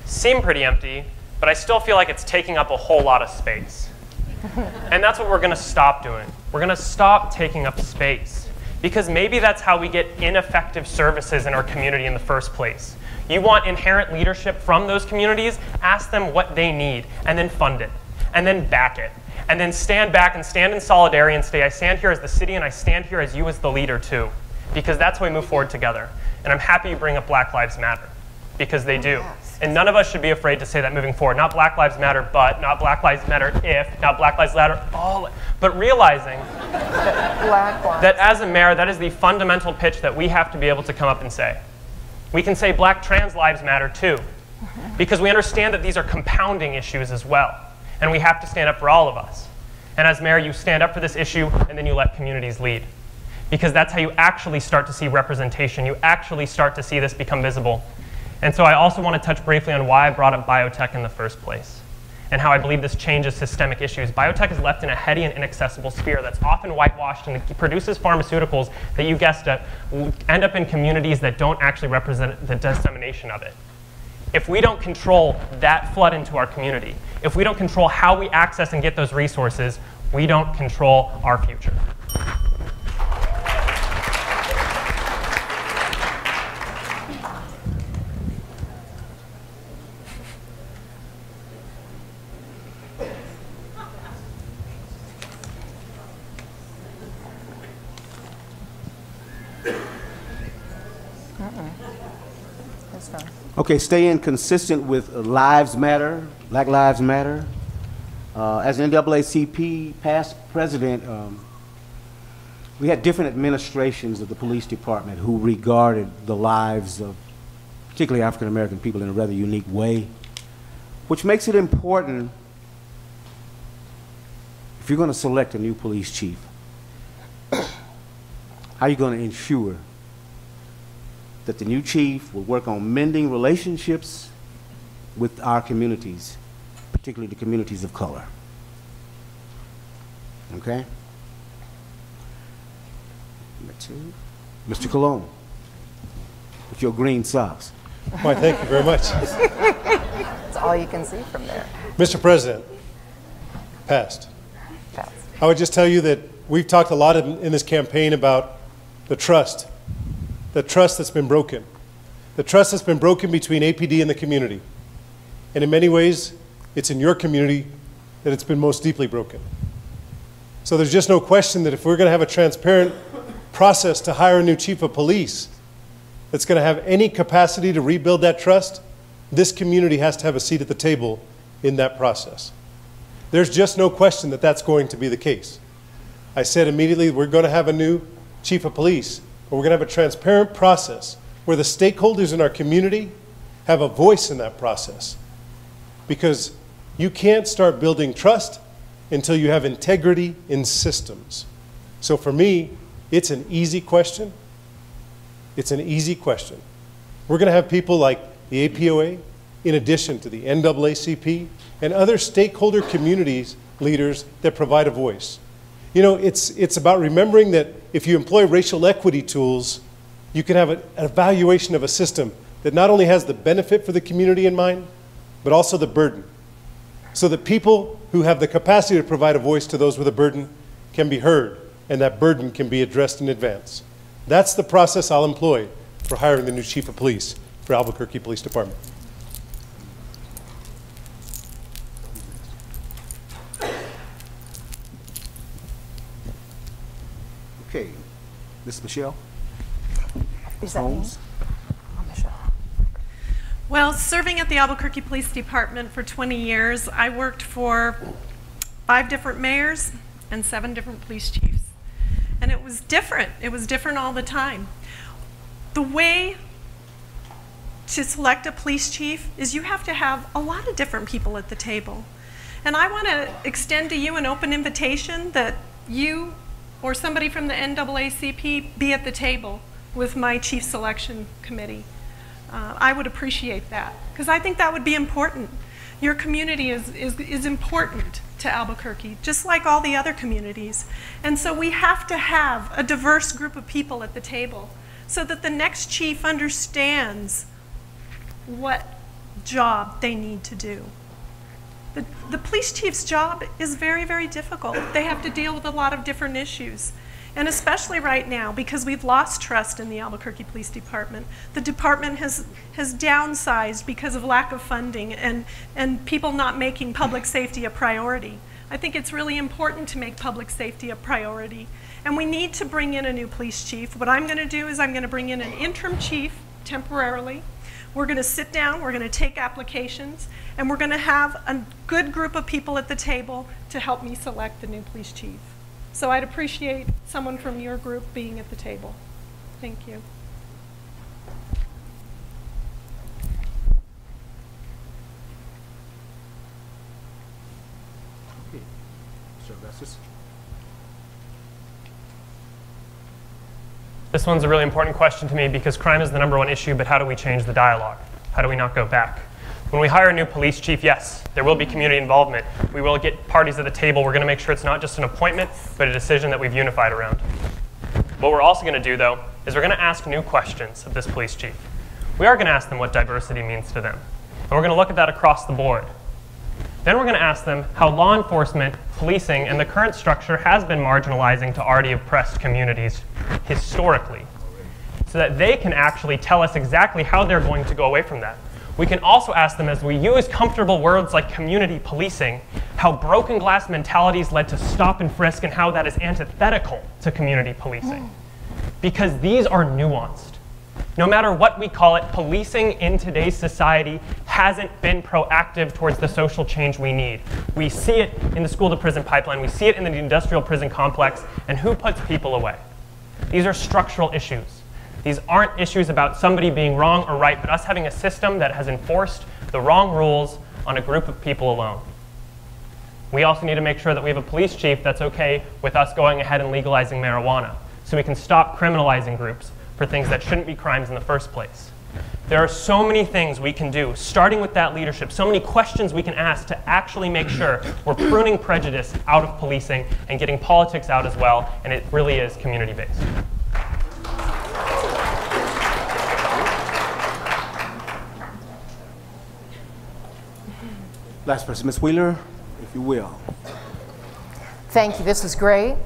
seem pretty empty, but I still feel like it's taking up a whole lot of space. And that's what we're going to stop doing. We're going to stop taking up space, because maybe that's how we get ineffective services in our community in the first place. You want inherent leadership from those communities, ask them what they need, and then fund it, and then back it, and then stand back and stand in solidarity and say, I stand here as the city and I stand here as you as the leader too, because that's how we move forward together. And I'm happy you bring up Black Lives Matter, because they do. And none of us should be afraid to say that moving forward. Not Black Lives Matter, but, not Black Lives Matter if, not Black Lives Matter all, but realizing that as a mayor, that is the fundamental pitch that we have to be able to come up and say. We can say Black trans lives matter too, because we understand that these are compounding issues as well, and we have to stand up for all of us. And as mayor, you stand up for this issue, and then you let communities lead, because that's how you actually start to see representation. You actually start to see this become visible. And so I also want to touch briefly on why I brought up biotech in the first place, and how I believe this changes systemic issues. Biotech is left in a heady and inaccessible sphere that's often whitewashed, and it produces pharmaceuticals that, you guessed it, end up in communities that don't actually represent the dissemination of it. If we don't control that flood into our community, if we don't control how we access and get those resources, we don't control our future. Okay, staying consistent with Lives Matter, Black Lives Matter. As an NAACP past president, we had different administrations of the police department who regarded the lives of particularly African American people in a rather unique way, which makes it important if you're going to select a new police chief, how are you going to ensure that the new chief will work on mending relationships with our communities, particularly the communities of color? Okay? Number two, Mr. Cologne, with your green socks. Why, thank you very much. That's all you can see from there. Mr. President, passed. I would just tell you that we've talked a lot in this campaign about the trust that's been broken. The trust that's been broken between APD and the community. And in many ways, it's in your community that it's been most deeply broken. So there's just no question that if we're going to have a transparent process to hire a new chief of police that's going to have any capacity to rebuild that trust, this community has to have a seat at the table in that process. There's just no question that that's going to be the case. I said immediately we're going to have a new chief of police, but we're going to have a transparent process where the stakeholders in our community have a voice in that process. Because you can't start building trust until you have integrity in systems. So for me, it's an easy question. It's an easy question. We're going to have people like the APOA, in addition to the NAACP, and other stakeholder communities leaders that provide a voice. You know, it's about remembering that if you employ racial equity tools, you can have an evaluation of a system that not only has the benefit for the community in mind, but also the burden. So that people who have the capacity to provide a voice to those with a burden can be heard, and that burden can be addressed in advance. That's the process I'll employ for hiring the new chief of police for Albuquerque Police Department. Okay, Ms. Michelle. Is that me? Oh, Michelle. Well, serving at the Albuquerque Police Department for 20 years, I worked for 5 different mayors and 7 different police chiefs. And it was different. It was different all the time. The way to select a police chief is you have to have a lot of different people at the table. And I want to extend to you an open invitation that you or somebody from the NAACP be at the table with my chief selection committee. I would appreciate that, because I think that would be important. Your community is important to Albuquerque, just like all the other communities. And so we have to have a diverse group of people at the table so that the next chief understands what job they need to do. The police chief's job is very, very difficult. They have to deal with a lot of different issues. And especially right now, because we've lost trust in the Albuquerque Police Department. The department has downsized because of lack of funding and people not making public safety a priority. I think it's really important to make public safety a priority. And we need to bring in a new police chief. What I'm going to do is I'm going to bring in an interim chief temporarily. We're going to sit down, we're going to take applications, and we're going to have a good group of people at the table to help me select the new police chief. So I'd appreciate someone from your group being at the table. Thank you. Okay. Mr. Augustus. This one's a really important question to me because crime is the #1 issue, but how do we change the dialogue? How do we not go back? When we hire a new police chief, yes, there will be community involvement. We will get parties at the table. We're going to make sure it's not just an appointment, but a decision that we've unified around. What we're also going to do, though, is we're going to ask new questions of this police chief. We are going to ask them what diversity means to them. And we're going to look at that across the board. Then we're going to ask them how law enforcement, policing, and the current structure has been marginalizing to already oppressed communities historically, so that they can actually tell us exactly how they're going to go away from that. We can also ask them, as we use comfortable words like community policing, how broken glass mentalities led to stop and frisk and how that is antithetical to community policing. Because these are nuanced. No matter what we call it, policing in today's society hasn't been proactive towards the social change we need. We see it in the school-to-prison pipeline. We see it in the industrial prison complex. And who puts people away? These are structural issues. These aren't issues about somebody being wrong or right, but us having a system that has enforced the wrong rules on a group of people alone. We also need to make sure that we have a police chief that's okay with us going ahead and legalizing marijuana, so we can stop criminalizing groups for things that shouldn't be crimes in the first place. There are so many things we can do, starting with that leadership, so many questions we can ask to actually make sure we're pruning prejudice out of policing and getting politics out as well, and it really is community-based. Last person, Ms. Wheeler, if you will. Thank you. This was great.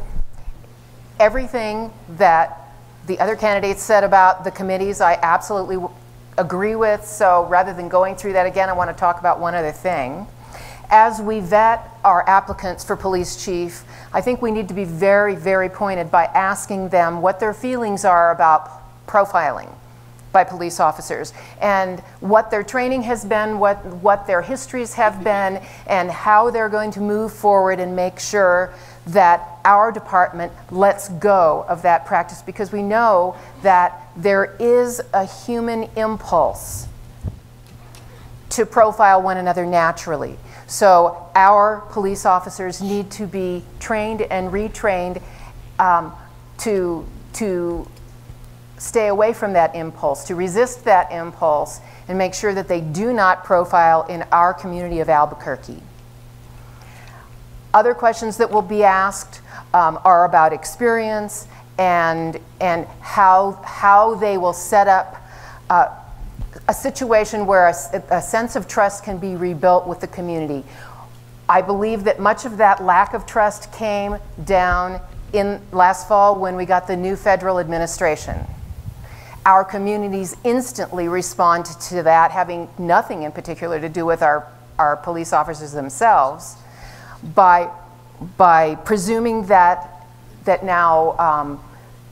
Everything that the other candidates said about the committees, I absolutely agree with. So rather than going through that again, I want to talk about one other thing. As we vet our applicants for police chief, I think we need to be very, very pointed by asking them what their feelings are about profiling by police officers and what their training has been, what their histories have been, and how they're going to move forward and make sure that our department lets go of that practice, because we know that there is a human impulse to profile one another naturally. So our police officers need to be trained and retrained to stay away from that impulse, to resist that impulse, and make sure that they do not profile in our community of Albuquerque. Other questions that will be asked are about experience and how they will set up a situation where a sense of trust can be rebuilt with the community. I believe that much of that lack of trust came down in last fall when we got the new federal administration. Our communities instantly respond to that, having nothing in particular to do with our police officers themselves, by presuming that now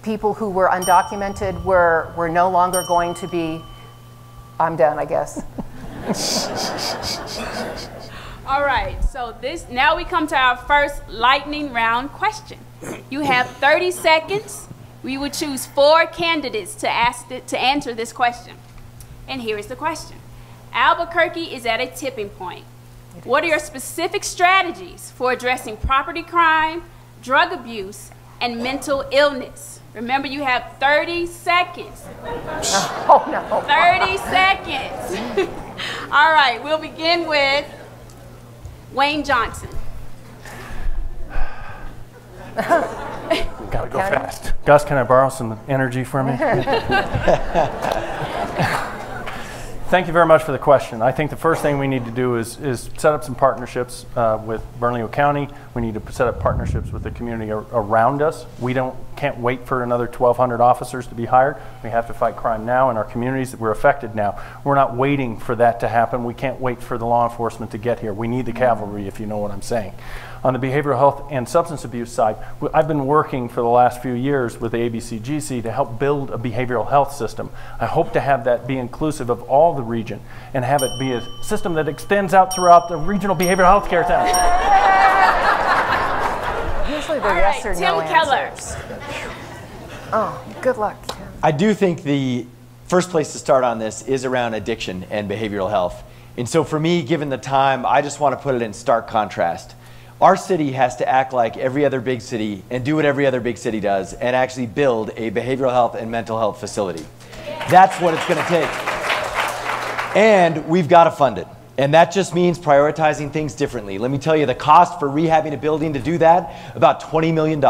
people who were undocumented were no longer going to be. I'm done, I guess. All right, so now we come to our first lightning round question. You have 30 seconds. We would choose 4 candidates to answer this question. And here is the question. Albuquerque is at a tipping point. What are your specific strategies for addressing property crime, drug abuse, and mental illness? Remember, you have 30 seconds. Oh, no. 30 seconds. All right, we'll begin with Wayne Johnson. Gotta go fast. Gus, can I borrow some energy from you? Thank you very much for the question. I think the first thing we need to do is set up some partnerships with Bernalillo County. We need to set up partnerships with the community around us. We don't can't wait for another 1,200 officers to be hired. We have to fight crime now in our communities that we're affected now. We're not waiting for that to happen. We can't wait for the law enforcement to get here. We need the cavalry, if you know what I'm saying. On the behavioral health and substance abuse side, I've been working for the last few years with the ABCGC to help build a behavioral health system. I hope to have that be inclusive of all the region and have it be a system that extends out throughout the regional behavioral health care towns. Usually the All yes right, or no Tim Keller. answers. Oh, good luck, Tim. I do think the first place to start on this is around addiction and behavioral health. And so for me, given the time, I just want to put it in stark contrast. Our city has to act like every other big city and do what every other big city does and actually build a behavioral health and mental health facility. That's what it's going to take. And we've got to fund it. And that just means prioritizing things differently. Let me tell you, the cost for rehabbing a building to do that, about $20 million.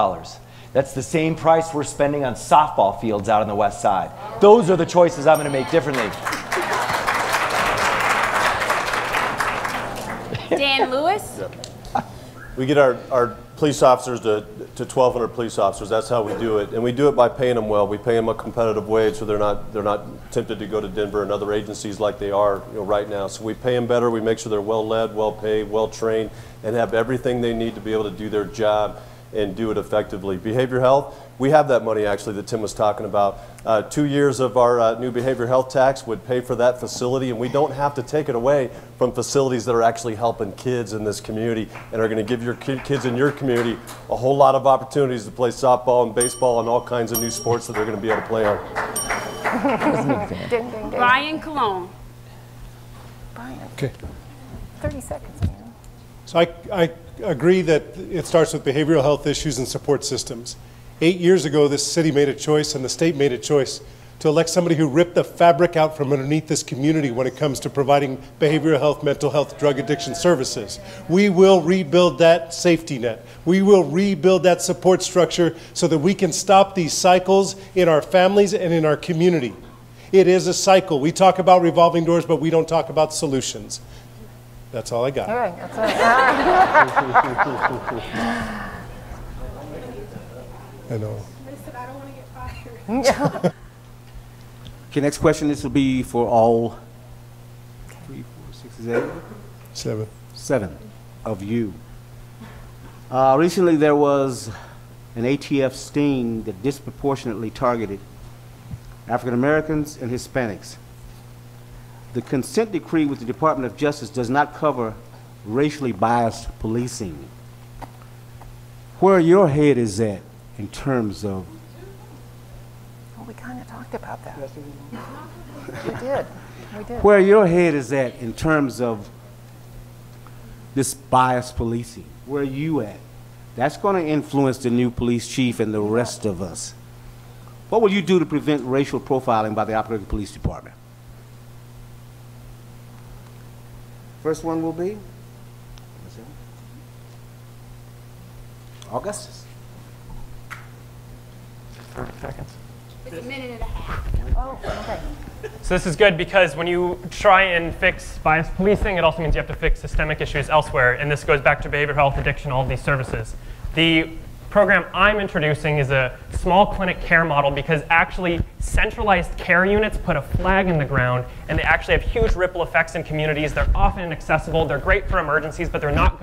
That's the same price we're spending on softball fields out on the west side. Those are the choices I'm going to make differently. Dan Lewis? We get our police officers to 1,200 police officers. That's how we do it, and we do it by paying them well. We pay them a competitive wage, so they're not tempted to go to Denver and other agencies like they are, right now. So we pay them better. We make sure they're well led, well paid, well trained, and have everything they need to be able to do their job and do it effectively. Behavior health, we have that money actually that Tim was talking about. 2 years of our new behavior health tax would pay for that facility, and we don't have to take it away from facilities that are actually helping kids in this community and are going to give your kids in your community a whole lot of opportunities to play softball and baseball and all kinds of new sports that they're going to be able to play on. Ding, ding, ding. Brian Cologne. Brian, Okay. 30 seconds, man. So I agree that it starts with behavioral health issues and support systems. 8 years ago, this city made a choice and the state made a choice to elect somebody who ripped the fabric out from underneath this community when it comes to providing behavioral health, mental health, drug addiction services. We will rebuild that safety net. We will rebuild that support structure so that we can stop these cycles in our families and in our community. It is a cycle. We talk about revolving doors, but we don't talk about solutions. That's all I got. All right, that's I know. I don't want to get fired. Okay, next question. This will be for all 3, 4, 6, 8, 7 of you. Recently, there was an ATF sting that disproportionately targeted African Americans and Hispanics. The consent decree with the Department of Justice does not cover racially biased policing. Where your head is at in terms of... Well, we kind of talked about that. We did. We did. Where your head is at in terms of this biased policing. Where are you at? That's going to influence the new police chief and the rest of us. What will you do to prevent racial profiling by the Albuquerque Police Department? First one will be Augustus. 30 seconds. It's a minute and a half. Oh, okay. So this is good because when you try and fix bias policing, it also means you have to fix systemic issues elsewhere. And this goes back to behavioral health, addiction, all of these services. The program I'm introducing is a small clinic care model because actually centralized care units put a flag in the ground and they actually have huge ripple effects in communities. They're often inaccessible. They're great for emergencies, but they're not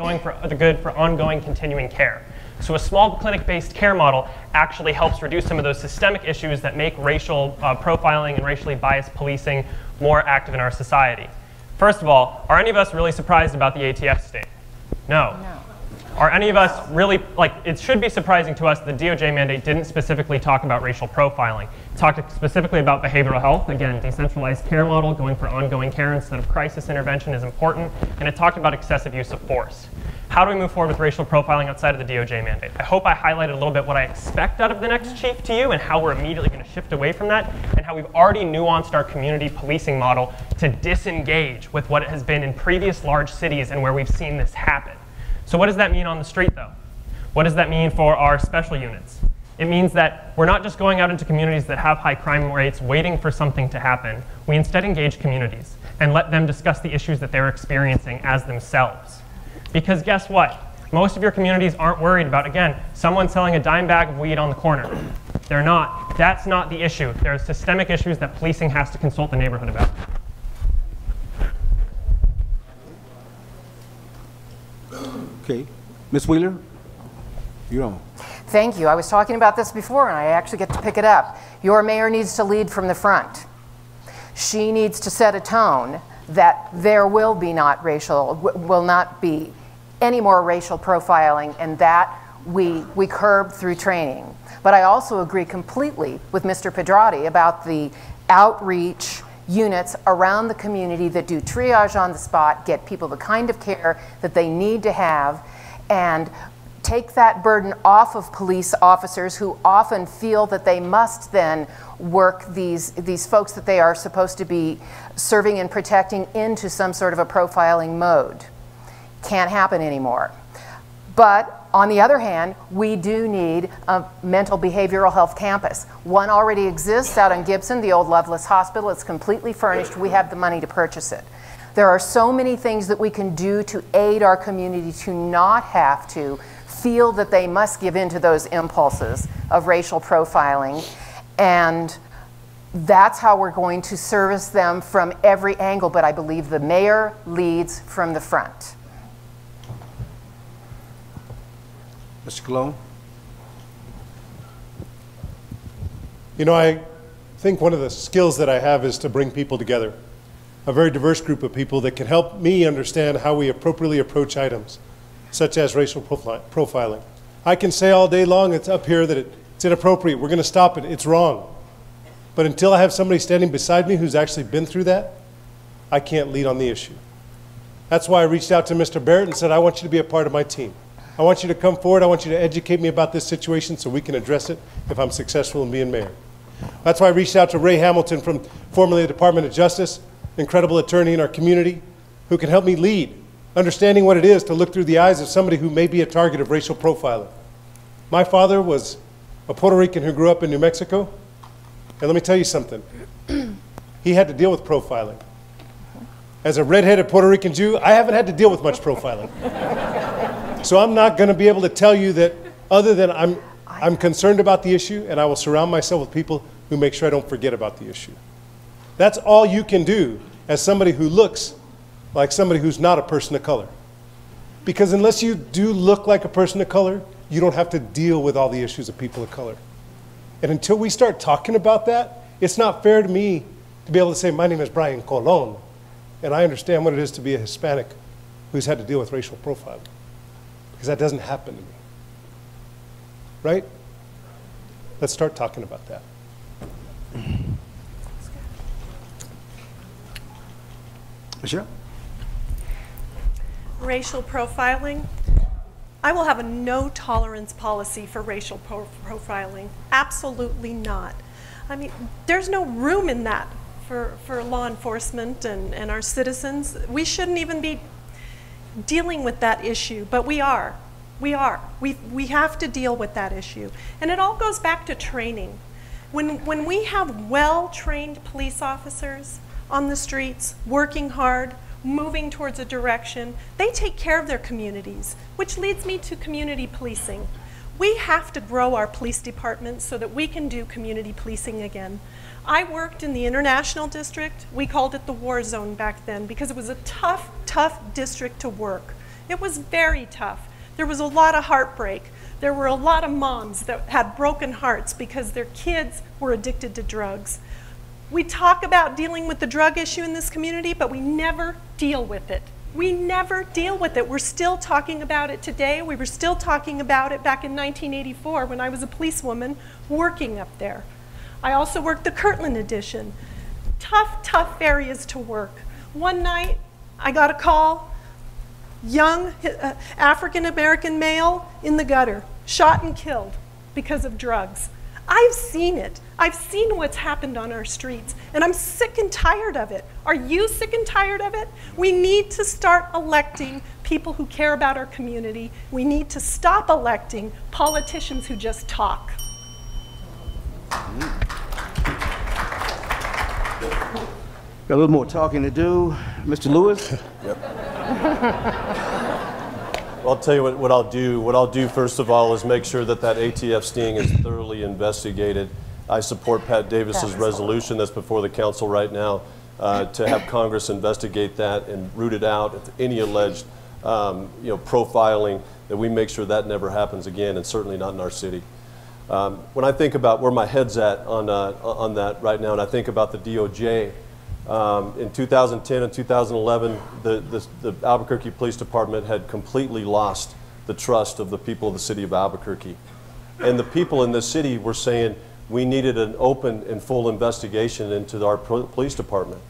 good for ongoing continuing care. So a small clinic-based care model actually helps reduce some of those systemic issues that make racial profiling and racially biased policing more active in our society. First of all, are any of us really surprised about the ATF sting? No. Are any of us really, it should be surprising to us the DOJ mandate didn't specifically talk about racial profiling. It talked specifically about behavioral health. Again, decentralized care model, going for ongoing care instead of crisis intervention is important. And it talked about excessive use of force. How do we move forward with racial profiling outside of the DOJ mandate? I hope I highlighted a little bit what I expect out of the next chief to you and how we're immediately going to shift away from that and how we've already nuanced our community policing model to disengage with what it has been in previous large cities and where we've seen this happen. So what does that mean on the street, though? What does that mean for our special units? It means that we're not just going out into communities that have high crime rates waiting for something to happen. We instead engage communities and let them discuss the issues that they're experiencing as themselves. Because guess what? Most of your communities aren't worried about, again, someone selling a dime bag of weed on the corner. They're not. That's not the issue. There are systemic issues that policing has to consult the neighborhood about. Okay. Ms. Wheeler, you're on. Thank you. I was talking about this before, and I actually get to pick it up. Your mayor needs to lead from the front. She needs to set a tone that there will not be any more racial profiling, and that we curb through training. But I also agree completely with Mr. Pedrati about the outreach units around the community that do triage on the spot, get people the kind of care that they need to have, and take that burden off of police officers who often feel that they must then work these folks that they are supposed to be serving and protecting into some sort of a profiling mode. Can't happen anymore. But on the other hand, we do need a mental behavioral health campus. One already exists out in Gibson, the old Loveless Hospital. It's completely furnished. We have the money to purchase it. There are so many things that we can do to aid our community to not have to feel that they must give in to those impulses of racial profiling. And that's how we're going to service them from every angle. But I believe the mayor leads from the front. Mr. Cologne? You know, I think one of the skills that I have is to bring people together. A very diverse group of people that can help me understand how we appropriately approach items, such as racial profiling. I can say all day long, it's up here, that it's inappropriate, we're going to stop it, it's wrong. But until I have somebody standing beside me who's actually been through that, I can't lead on the issue. That's why I reached out to Mr. Barrett and said, I want you to be a part of my team. I want you to come forward, I want you to educate me about this situation so we can address it if I'm successful in being mayor. That's why I reached out to Ray Hamilton from formerly the Department of Justice, incredible attorney in our community, who can help me lead, understanding what it is to look through the eyes of somebody who may be a target of racial profiling. My father was a Puerto Rican who grew up in New Mexico, and let me tell you something. He had to deal with profiling. As a redheaded Puerto Rican Jew, I haven't had to deal with much profiling. So I'm not going to be able to tell you that, other than I'm concerned about the issue, and I will surround myself with people who make sure I don't forget about the issue. That's all you can do as somebody who looks like somebody who's not a person of color. Because unless you do look like a person of color, you don't have to deal with all the issues of people of color. And until we start talking about that, it's not fair to me to be able to say, my name is Brian Colon, and I understand what it is to be a Hispanic who's had to deal with racial profiling. Because that doesn't happen to me. Right? Let's start talking about that. Michelle? Racial profiling. I will have a no tolerance policy for racial profiling. Absolutely not. I mean, there's no room in that for law enforcement and our citizens. We shouldn't even be dealing with that issue, but we are. We have to deal with that issue. And it all goes back to training. When we have well-trained police officers on the streets, working hard, moving towards a direction, they take care of their communities, which leads me to community policing. We have to grow our police departments so that we can do community policing again. I worked in the International District. We called it the war zone back then because it was a tough, tough district to work. It was very tough. There was a lot of heartbreak. There were a lot of moms that had broken hearts because their kids were addicted to drugs. We talk about dealing with the drug issue in this community, but we never deal with it. We never deal with it. We're still talking about it today. We were still talking about it back in 1984 when I was a policewoman working up there. I also worked the Kirtland edition. Tough, tough areas to work. One night, I got a call, young African-American male in the gutter, shot and killed because of drugs. I've seen it. I've seen what's happened on our streets, and I'm sick and tired of it. Are you sick and tired of it? We need to start electing people who care about our community. We need to stop electing politicians who just talk. Got a little more talking to do. Mr. Lewis? I'll tell you what I'll do. What I'll do first of all is make sure that that ATF sting is thoroughly investigated. I support Pat Davis's resolution that's before the council right now to have Congress investigate that and root it out. If any alleged profiling, that we make sure that never happens again, and certainly not in our city. When I think about where my head's at on that right now, and I think about the DOJ, in 2010 and 2011, the Albuquerque Police Department had completely lost the trust of the people of the city of Albuquerque. And the people in this city were saying we needed an open and full investigation into our police department.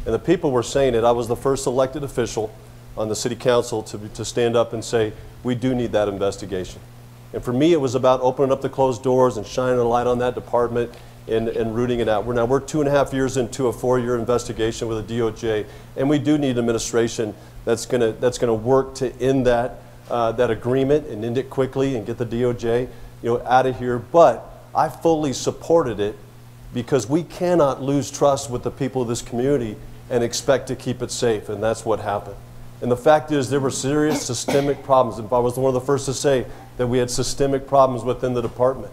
And the people were saying it. I was the first elected official on the city council to stand up and say, we do need that investigation. And for me, it was about opening up the closed doors and shining a light on that department and rooting it out. We're 2.5 years into a 4-year investigation with the DOJ, and we do need an administration that's gonna work to end that agreement and end it quickly and get the DOJ out of here. But I fully supported it because we cannot lose trust with the people of this community and expect to keep it safe, and that's what happened. And the fact is, there were serious systemic problems. And I was one of the first to say that we had systemic problems within the department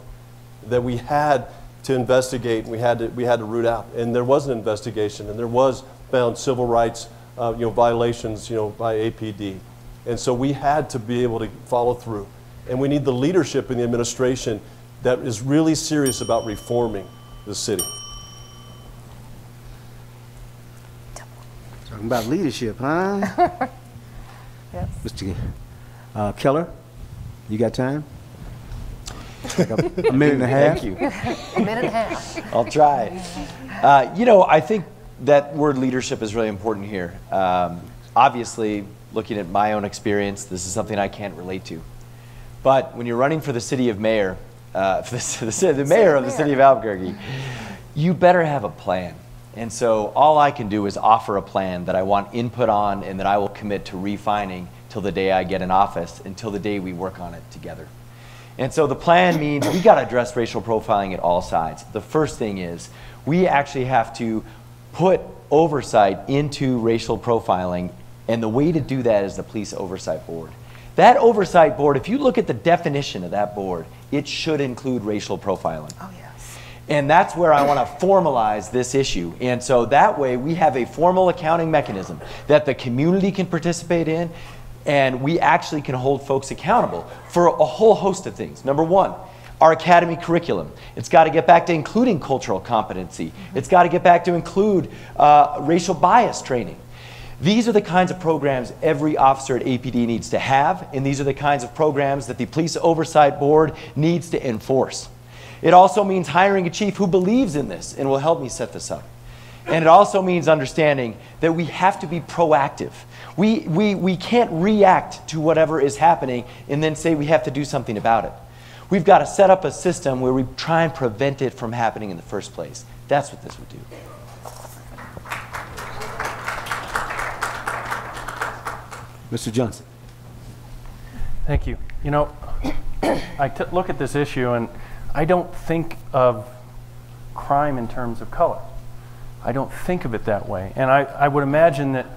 that we had to investigate, and we had to root out. And there was an investigation, and there was found civil rights violations by APD. And so we had to be able to follow through. And we need the leadership in the administration that is really serious about reforming the city. Talking about leadership, huh? Yes. Mr. Keller, you got time? A minute and a half? Thank you. A minute and a half. I'll try. I think that word leadership is really important here. Obviously, looking at my own experience, this is something I can't relate to. But when you're running for the city of mayor, the mayor of the city of Albuquerque, you better have a plan. And so all I can do is offer a plan that I want input on and that I will commit to refining till the day I get in office, until the day we work on it together. And so the plan means we got to address racial profiling at all sides. The first thing is we actually have to put oversight into racial profiling, and the way to do that is the Police Oversight Board. That oversight board, if you look at the definition of that board, it should include racial profiling. Oh, yes. And that's where I want to formalize this issue. And so that way we have a formal accounting mechanism that the community can participate in, and we actually can hold folks accountable for a whole host of things. Number one, our academy curriculum. It's got to get back to including cultural competency. It's got to get back to include racial bias training. These are the kinds of programs every officer at APD needs to have, and these are the kinds of programs that the Police Oversight Board needs to enforce. It also means hiring a chief who believes in this and will help me set this up. And it also means understanding that we have to be proactive. We can't react to whatever is happening and then say we have to do something about it. We've got to set up a system where we try and prevent it from happening in the first place. That's what this would do. Mr. Johnson. Thank you. I look at this issue and I don't think of crime in terms of color. I don't think of it that way. And I would imagine that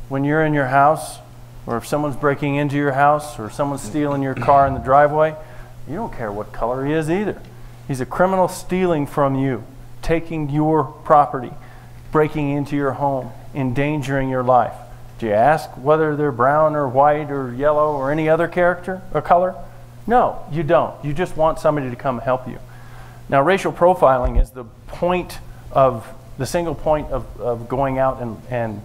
when you're in your house, or if someone's breaking into your house, or someone's stealing your car in the driveway, you don't care what color he is either. He's a criminal stealing from you, taking your property, breaking into your home, endangering your life. Do you ask whether they're brown or white or yellow or any other character or color? No, you don't. You just want somebody to come help you. Now, racial profiling is the single point of going out and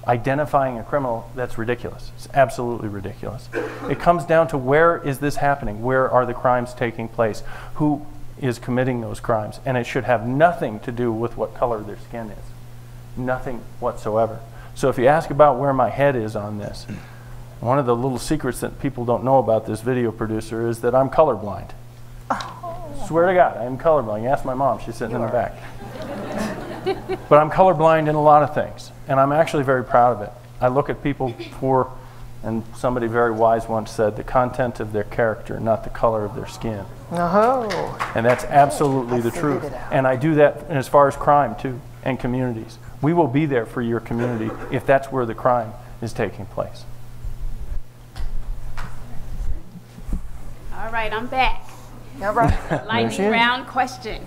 identifying a criminal. That's ridiculous. It's absolutely ridiculous. It comes down to, where is this happening? Where are the crimes taking place? Who is committing those crimes? And it should have nothing to do with what color their skin is. Nothing whatsoever. So if you ask about where my head is on this, one of the little secrets that people don't know about this video producer is that I'm colorblind. Oh. Swear to God, I am colorblind. You ask my mom, she's sitting in the back. But I'm colorblind in a lot of things, and I'm actually very proud of it. I look at people for, and somebody very wise once said, the content of their character, not the color of their skin. Oh. And that's absolutely the truth. And I do that as far as crime, too, and communities. We will be there for your community if that's where the crime is taking place. right, I'm back. All right. Lightning round question.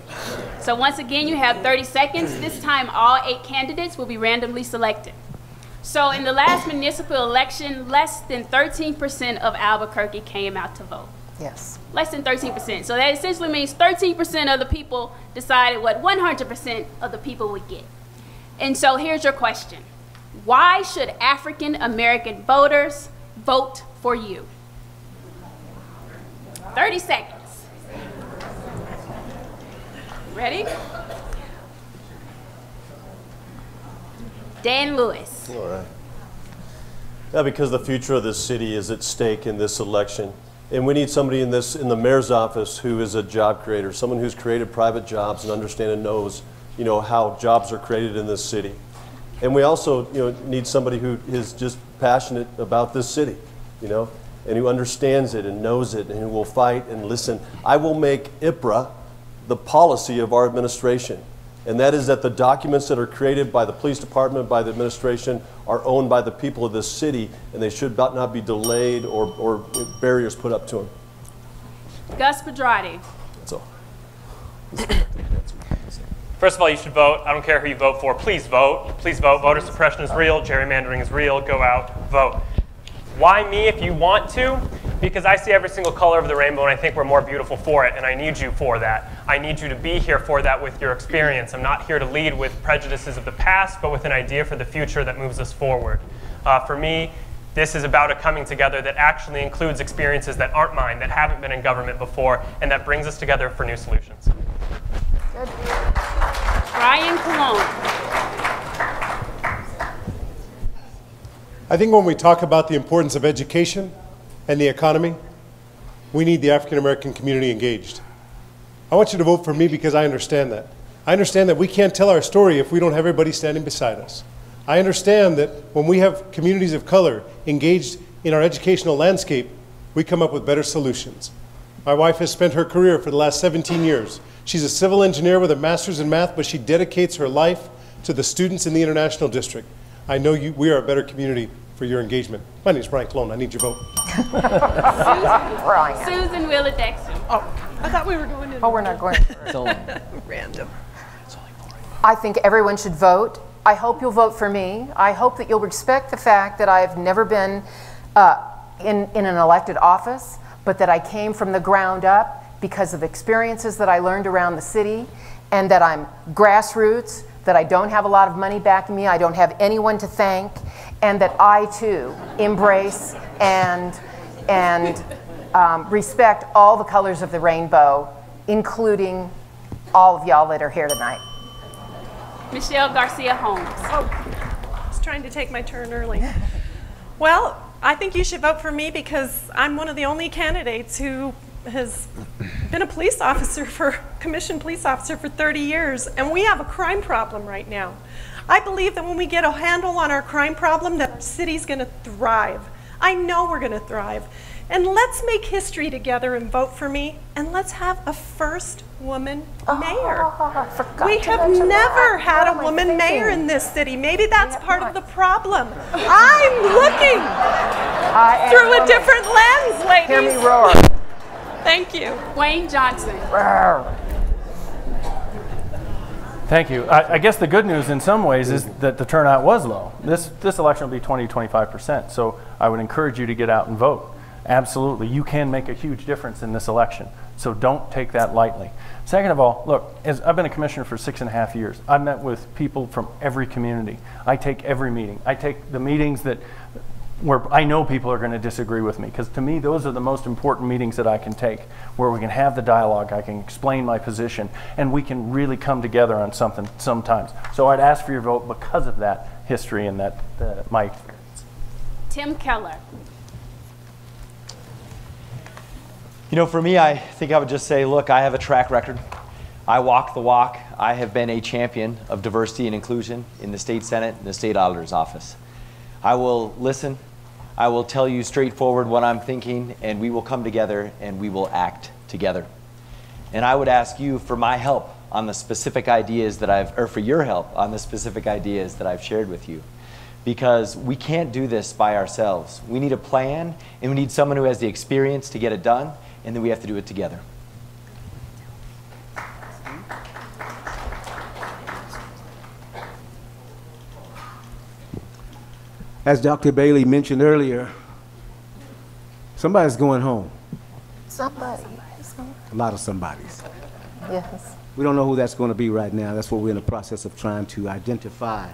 So once again, you have 30 seconds. This time, all 8 candidates will be randomly selected. So in the last municipal election, less than 13% of Albuquerque came out to vote. Yes. Less than 13%. So that essentially means 13% of the people decided what 100% of the people would get. And so here's your question. Why should African American voters vote for you? 30 seconds. Ready? Dan Lewis. All right. Yeah, because the future of this city is at stake in this election. And we need somebody in the mayor's office who is a job creator, someone who's created private jobs and understands and knows, how jobs are created in this city. And we also, need somebody who is just passionate about this city, and who understands it and knows it and who will fight and listen. I will make IPRA the policy of our administration. And that is that the documents that are created by the police department, by the administration, are owned by the people of this city, and they should not be delayed or barriers put up to them. Gus Pedrati. That's all. First of all, you should vote. I don't care who you vote for. Please vote. Please vote. Voter suppression is real. Gerrymandering is real. Go out, vote. Why me if you want to? Because I see every single color of the rainbow and I think we're more beautiful for it, and I need you for that. I need you to be here for that with your experience. I'm not here to lead with prejudices of the past, but with an idea for the future that moves us forward. For me, this is about a coming together that actually includes experiences that aren't mine, that haven't been in government before, and that brings us together for new solutions. Good. Brian Colon. I think when we talk about the importance of education and the economy, we need the African American community engaged. I want you to vote for me because I understand that. I understand that we can't tell our story if we don't have everybody standing beside us. I understand that when we have communities of color engaged in our educational landscape, we come up with better solutions. My wife has spent her career for the last 17 years. She's a civil engineer with a master's in math, but she dedicates her life to the students in the International District. I know we are a better community for your engagement. My name is Brian Colon. I need your vote. Susan Wheeler-Dexter. Oh, I thought we were going in. Oh, we're not going. Random. I think everyone should vote. I hope you'll vote for me. I hope that you'll respect the fact that I've never been in an elected office, but that I came from the ground up because of experiences that I learned around the city, and that I'm grassroots, that I don't have a lot of money backing me, I don't have anyone to thank, and that I too embrace and respect all the colors of the rainbow, including all of y'all that are here tonight. Michelle Garcia Holmes. Oh, I was trying to take my turn early. Well, I think you should vote for me because I'm one of the only candidates who has been a police officer commissioned police officer for 30 years, and we have a crime problem right now. I believe that when we get a handle on our crime problem, that our city's going to thrive. I know we're going to thrive. And let's make history together and vote for me, and let's have a first woman mayor. We have never had a woman mayor in this city. Maybe that's part of the problem. I'm looking through a different lens, ladies. Hear me roar. Thank you. Wayne Johnson. Thank you. I guess the good news in some ways is that the turnout was low. This election will be 20–25%, so I would encourage you to get out and vote. Absolutely, you can make a huge difference in this election, so don't take that lightly. Second of all, look, I've been a commissioner for 6.5 years. I've met with people from every community. I take every meeting. I take the meetings where I know people are going to disagree with me, because to me those are the most important meetings that I can take, where we can have the dialogue, I can explain my position, and we can really come together on something sometimes. So I'd ask for your vote because of that history and that my experience. Tim Keller. You know, for me, I think I would just say, look, I have a track record. I walk the walk. I have been a champion of diversity and inclusion in the state Senate and the state auditor's office. I will listen. I will tell you straightforward what I'm thinking, and we will come together and we will act together. And I would ask you for my help on the specific ideas that or for your help on the specific ideas that I've shared with you. Because we can't do this by ourselves. We need a plan, and we need someone who has the experience to get it done, and then we have to do it together. As Dr. Bailey mentioned earlier, somebody's going home. Somebody. A lot of somebodies. Yes. We don't know who that's going to be right now. That's what we're in the process of trying to identify.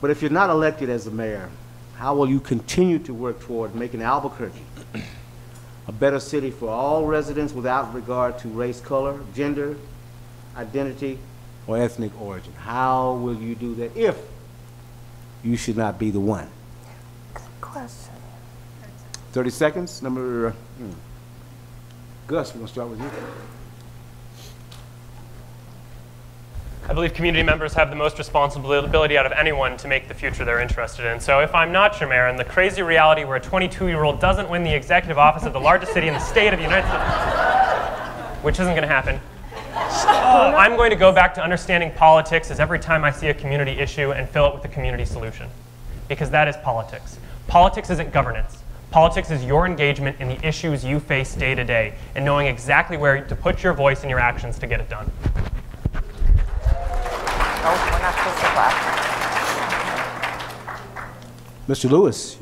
But if you're not elected as a mayor, how will you continue to work toward making Albuquerque a better city for all residents without regard to race, color, gender, identity, or ethnic origin? How will you do that if you should not be the one? Good question. 30 seconds. Gus, we're going to start with you. I believe community members have the most responsibility out of anyone to make the future they're interested in. So if I'm not your mayor, and the crazy reality where a 22-year-old doesn't win the executive office of the largest city in the state of the United States, which isn't going to happen, I'm going to go back to understanding politics as every time I see a community issue and fill it with a community solution. Because that is politics. Politics isn't governance. Politics is your engagement in the issues you face day to day and knowing exactly where to put your voice and your actions to get it done. Oh, we're not supposed to clap. Mr. Lewis.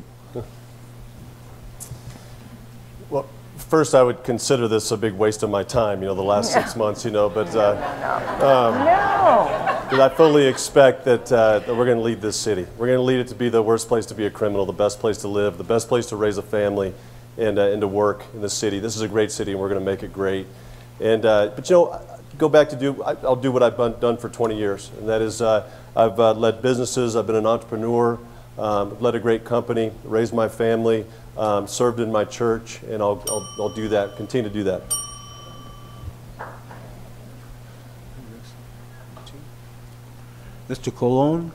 Well, first I would consider this a big waste of my time, the last 6 months, but I fully expect that we're going to lead this city. We're going to lead it to be the worst place to be a criminal, the best place to live, the best place to raise a family, and to work in the city. This is a great city, and we're going to make it great. And but go back to I'll do what I've done for 20 years, and that is I've led businesses, I've been an entrepreneur, led a great company, raised my family, served in my church, and I'll do that, continue to do that. Mr. Colon.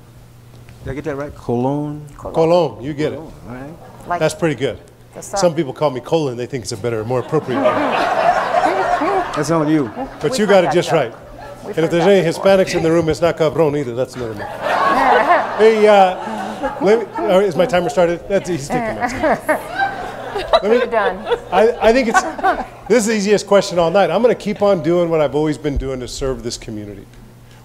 Did I get that right? Colon? Colon, you get it. All right. Like That's pretty good. Some people call me Colon, they think it's a better, more appropriate name. That's on you. But you got it just right. And if there's any Hispanics in the room, it's not cabron either. That's another name. Hey, is my timer started? He's taking my time. You're done. I think this is the easiest question all night. I'm going to keep on doing what I've always been doing to serve this community.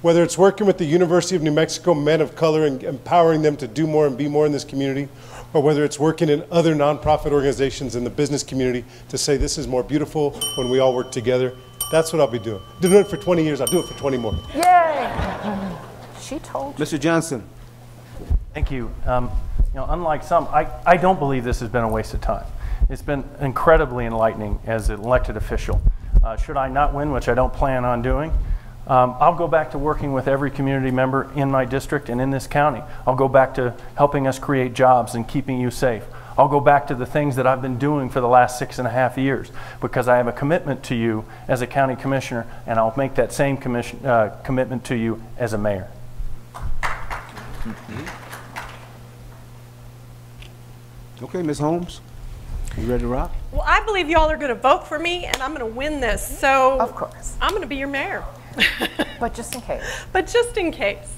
Whether it's working with the University of New Mexico men of color and empowering them to do more and be more in this community, or whether it's working in other nonprofit organizations in the business community to say this is more beautiful when we all work together, that's what I'll be doing. Doing it for 20 years, I'll do it for 20 more. Yay! She told you. Mr. Johnson. Thank you. Unlike some, I don't believe this has been a waste of time. It's been incredibly enlightening as an elected official. Should I not win, which I don't plan on doing, I'll go back to working with every community member in my district and in this county. I'll go back to helping us create jobs and keeping you safe. I'll go back to the things that I've been doing for the last 6.5 years because I have a commitment to you as a county commissioner, and I'll make that same commitment to you as a mayor. Okay, Ms. Holmes, you ready to rock? Well, I believe y'all are going to vote for me, and I'm going to win this. So Of course. I'm going to be your mayor. But just in case. But just in case.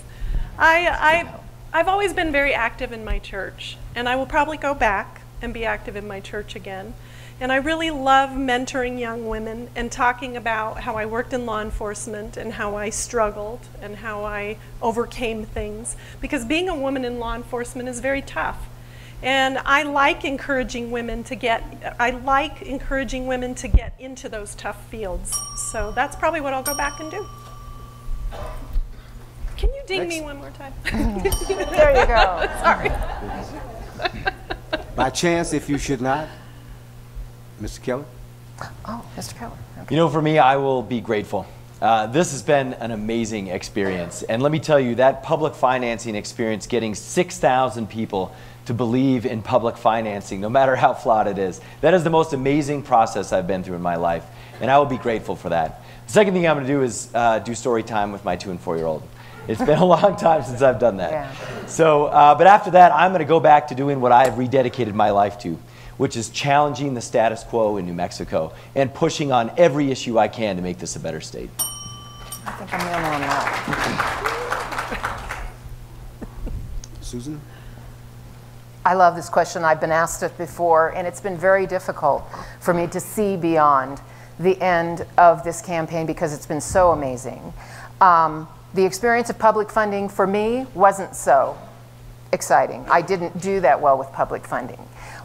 I've always been very active in my church, and I will probably go back and be active in my church again. And I really love mentoring young women and talking about how I worked in law enforcement and how I struggled and how I overcame things. Because being a woman in law enforcement is very tough. And I like encouraging women to get into those tough fields. So that's probably what I'll go back and do. Can you ding me one more time? There you go. Sorry. By chance, if you should not, Mr. Keller? Oh, Mr. Keller. Okay. For me, I will be grateful. This has been an amazing experience. And let me tell you, that public financing experience, getting 6,000 people to believe in public financing, no matter how flawed it is, that is the most amazing process I've been through in my life. And I will be grateful for that. The second thing I'm going to do is do story time with my 2- and 4-year-old. It's been a long time since I've done that. Yeah. So, but after that, I'm going to go back to doing what I've rededicated my life to, which is challenging the status quo in New Mexico and pushing on every issue I can to make this a better state. I think I'm the only one now. Susan? I love this question. I've been asked it before, and it's been very difficult. for me to see beyond the end of this campaign because it's been so amazing. The experience of public funding for me wasn't so exciting. I didn't do that well with public funding.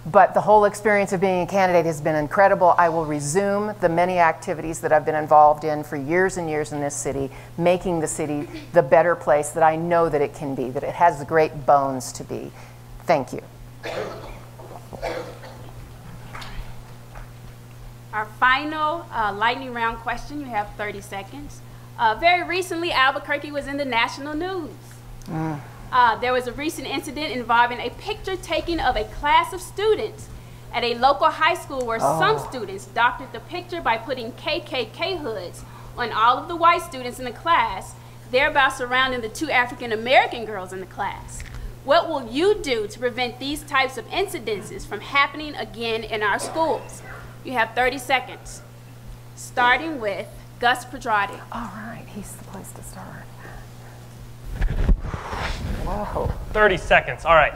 But the whole experience of being a candidate has been incredible. I will resume the many activities that I've been involved in for years and years in this city, making the city the better place that I know that it can be, that it has the great bones to be. Thank you. Our final lightning round question, you have 30 seconds. Very recently, Albuquerque was in the national news. There was a recent incident involving a picture taken of a class of students at a local high school where some students doctored the picture by putting KKK hoods on all of the white students in the class, thereby surrounding the 2 African American girls in the class. What will you do to prevent these types of incidences from happening again in our schools? You have 30 seconds, starting with Gus Pedrati. All right, he's the place to start. Whoa. 30 seconds, all right.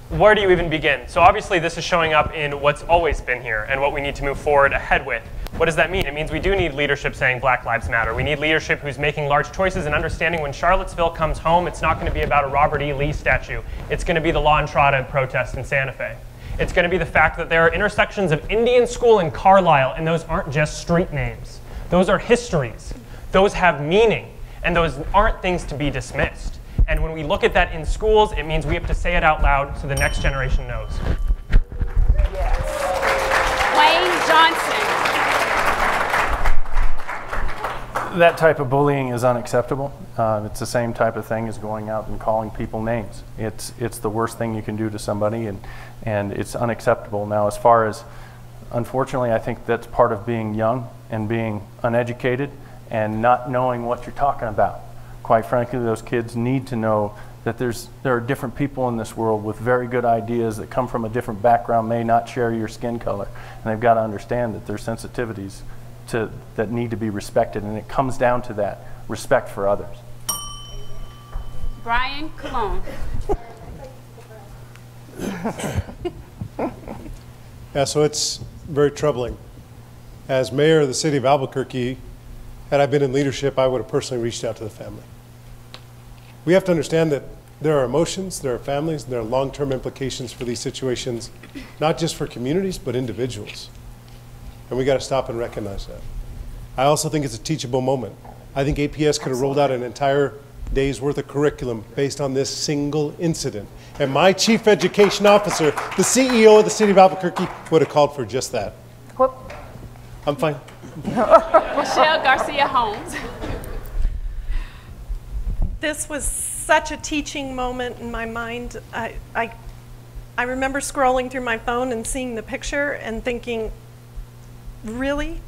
Where do you even begin? So obviously this is showing up in what's always been here and what we need to move forward ahead with. What does that mean? It means we do need leadership saying Black Lives Matter. We need leadership who's making large choices and understanding when Charlottesville comes home, it's not going to be about a Robert E. Lee statue. It's going to be the La Entrada protest in Santa Fe. It's going to be the fact that there are intersections of Indian School and Carlisle, and those aren't just street names. Those are histories. Those have meaning, and those aren't things to be dismissed. And when we look at that in schools, it means we have to say it out loud so the next generation knows. Yes. Wayne Johnson. That type of bullying is unacceptable. It's the same type of thing as going out and calling people names. It's the worst thing you can do to somebody, and it's unacceptable. Now, as far as, unfortunately, I think that's part of being young and being uneducated and not knowing what you're talking about. Quite frankly, those kids need to know that there are different people in this world with very good ideas that come from a different background, may not share your skin color. And they've got to understand that there's sensitivities that need to be respected, and it comes down to that, respect for others. Brian Colon. Yeah, so it's very troubling. As mayor of the city of Albuquerque, had I been in leadership, I would have personally reached out to the family. We have to understand that there are emotions, there are families, and there are long-term implications for these situations, not just for communities, but individuals. And we got to stop and recognize that. I also think it's a teachable moment. I think APS could have rolled out an entire day's worth of curriculum based on this single incident. And my chief education officer, the CEO of the city of Albuquerque, would have called for just that. Whoop. I'm fine. Michelle Garcia Holmes. This was such a teaching moment in my mind. I remember scrolling through my phone and seeing the picture and thinking, really?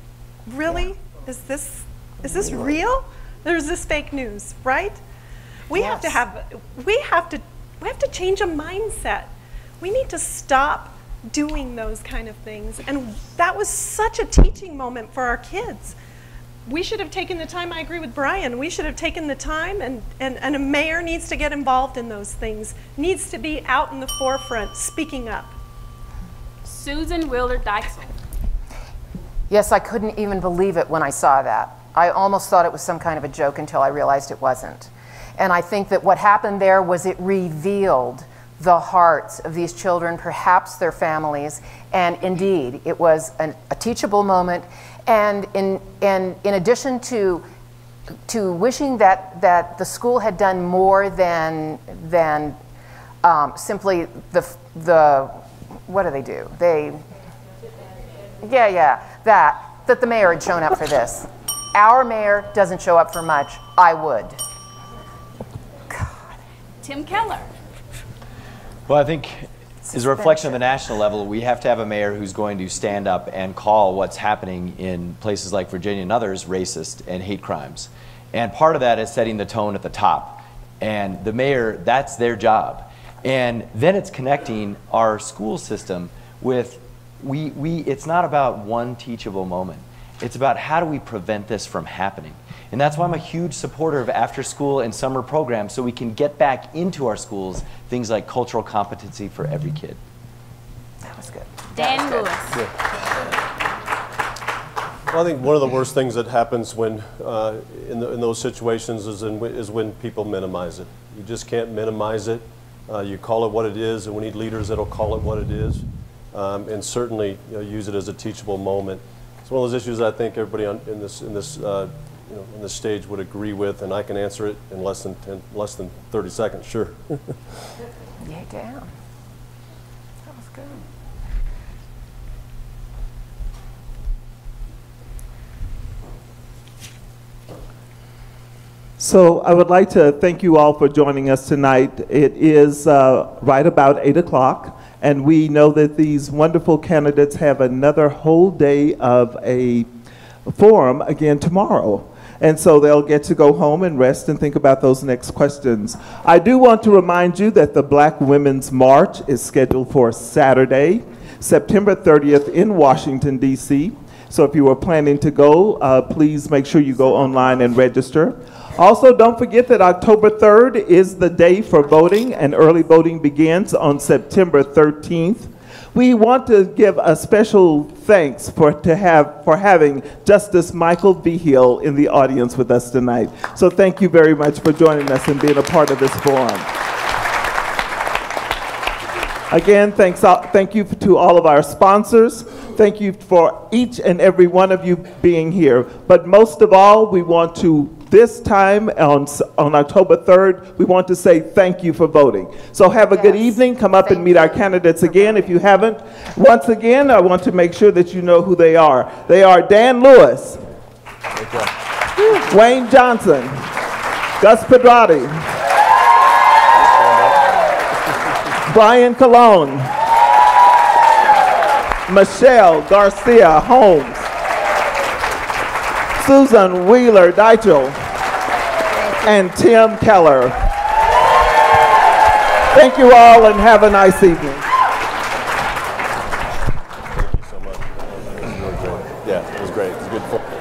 Really? Is this real? Or is this fake news, right? We have to change a mindset. We need to stop doing those kind of things. And that was such a teaching moment for our kids. We should have taken the time, I agree with Brian, we should have taken the time, and a mayor needs to get involved in those things, needs to be out in the forefront, speaking up. Susan Wheeler Dykesel. Yes, I couldn't even believe it when I saw that. I almost thought it was some kind of a joke until I realized it wasn't. And I think that what happened there was it revealed the hearts of these children, perhaps their families, and indeed, it was a teachable moment. And in addition to wishing that the school had done more than simply the what do? That the mayor had shown up for this. Our mayor doesn't show up for much. I would. God. Tim Keller. Well, I think as a reflection of the national level, we have to have a mayor who's going to stand up and call what's happening in places like Virginia and others racist and hate crimes. And part of that is setting the tone at the top. And the mayor, that's their job. And then it's connecting our school system with, it's not about one teachable moment. It's about how do we prevent this from happening. And that's why I'm a huge supporter of after-school and summer programs, so we can get back into our schools things like cultural competency for every kid. That was good. Dan Lewis. Well, I think one of the worst things that happens when in those situations is when people minimize it. You just can't minimize it. You call it what it is, and we need leaders that'll call it what it is, and certainly use it as a teachable moment. It's one of those issues I think everybody in this stage would agree with, and I can answer it in less than 30 seconds. Sure. Yay, down. That was good. So I would like to thank you all for joining us tonight. It is right about 8 o'clock, and we know that these wonderful candidates have another whole day of a forum again tomorrow. And so they'll get to go home and rest and think about those next questions. I do want to remind you that the Black Women's March is scheduled for Saturday, September 30th in Washington, D.C. So if you are planning to go, please make sure you go online and register. Also, don't forget that October 3rd is the day for voting, and early voting begins on September 13th. We want to give a special thanks for having Justice Michael Vigil in the audience with us tonight. So thank you very much for joining us and being a part of this forum. Again, thank you to all of our sponsors. Thank you for each and every one of you being here. But most of all, we want to, this time on October 3rd, we want to say thank you for voting. So have a good evening. Come up and meet our candidates again if you haven't. Once again, I want to make sure that you know who they are. They are Dan Lewis, Wayne Johnson, Gus Pedrati, Brian Colon, Michelle Garcia Holmes, Susan Wheeler Deichel, and Tim Keller. Thank you all and have a nice evening. Thank you so much. Yeah, it was great. It was good.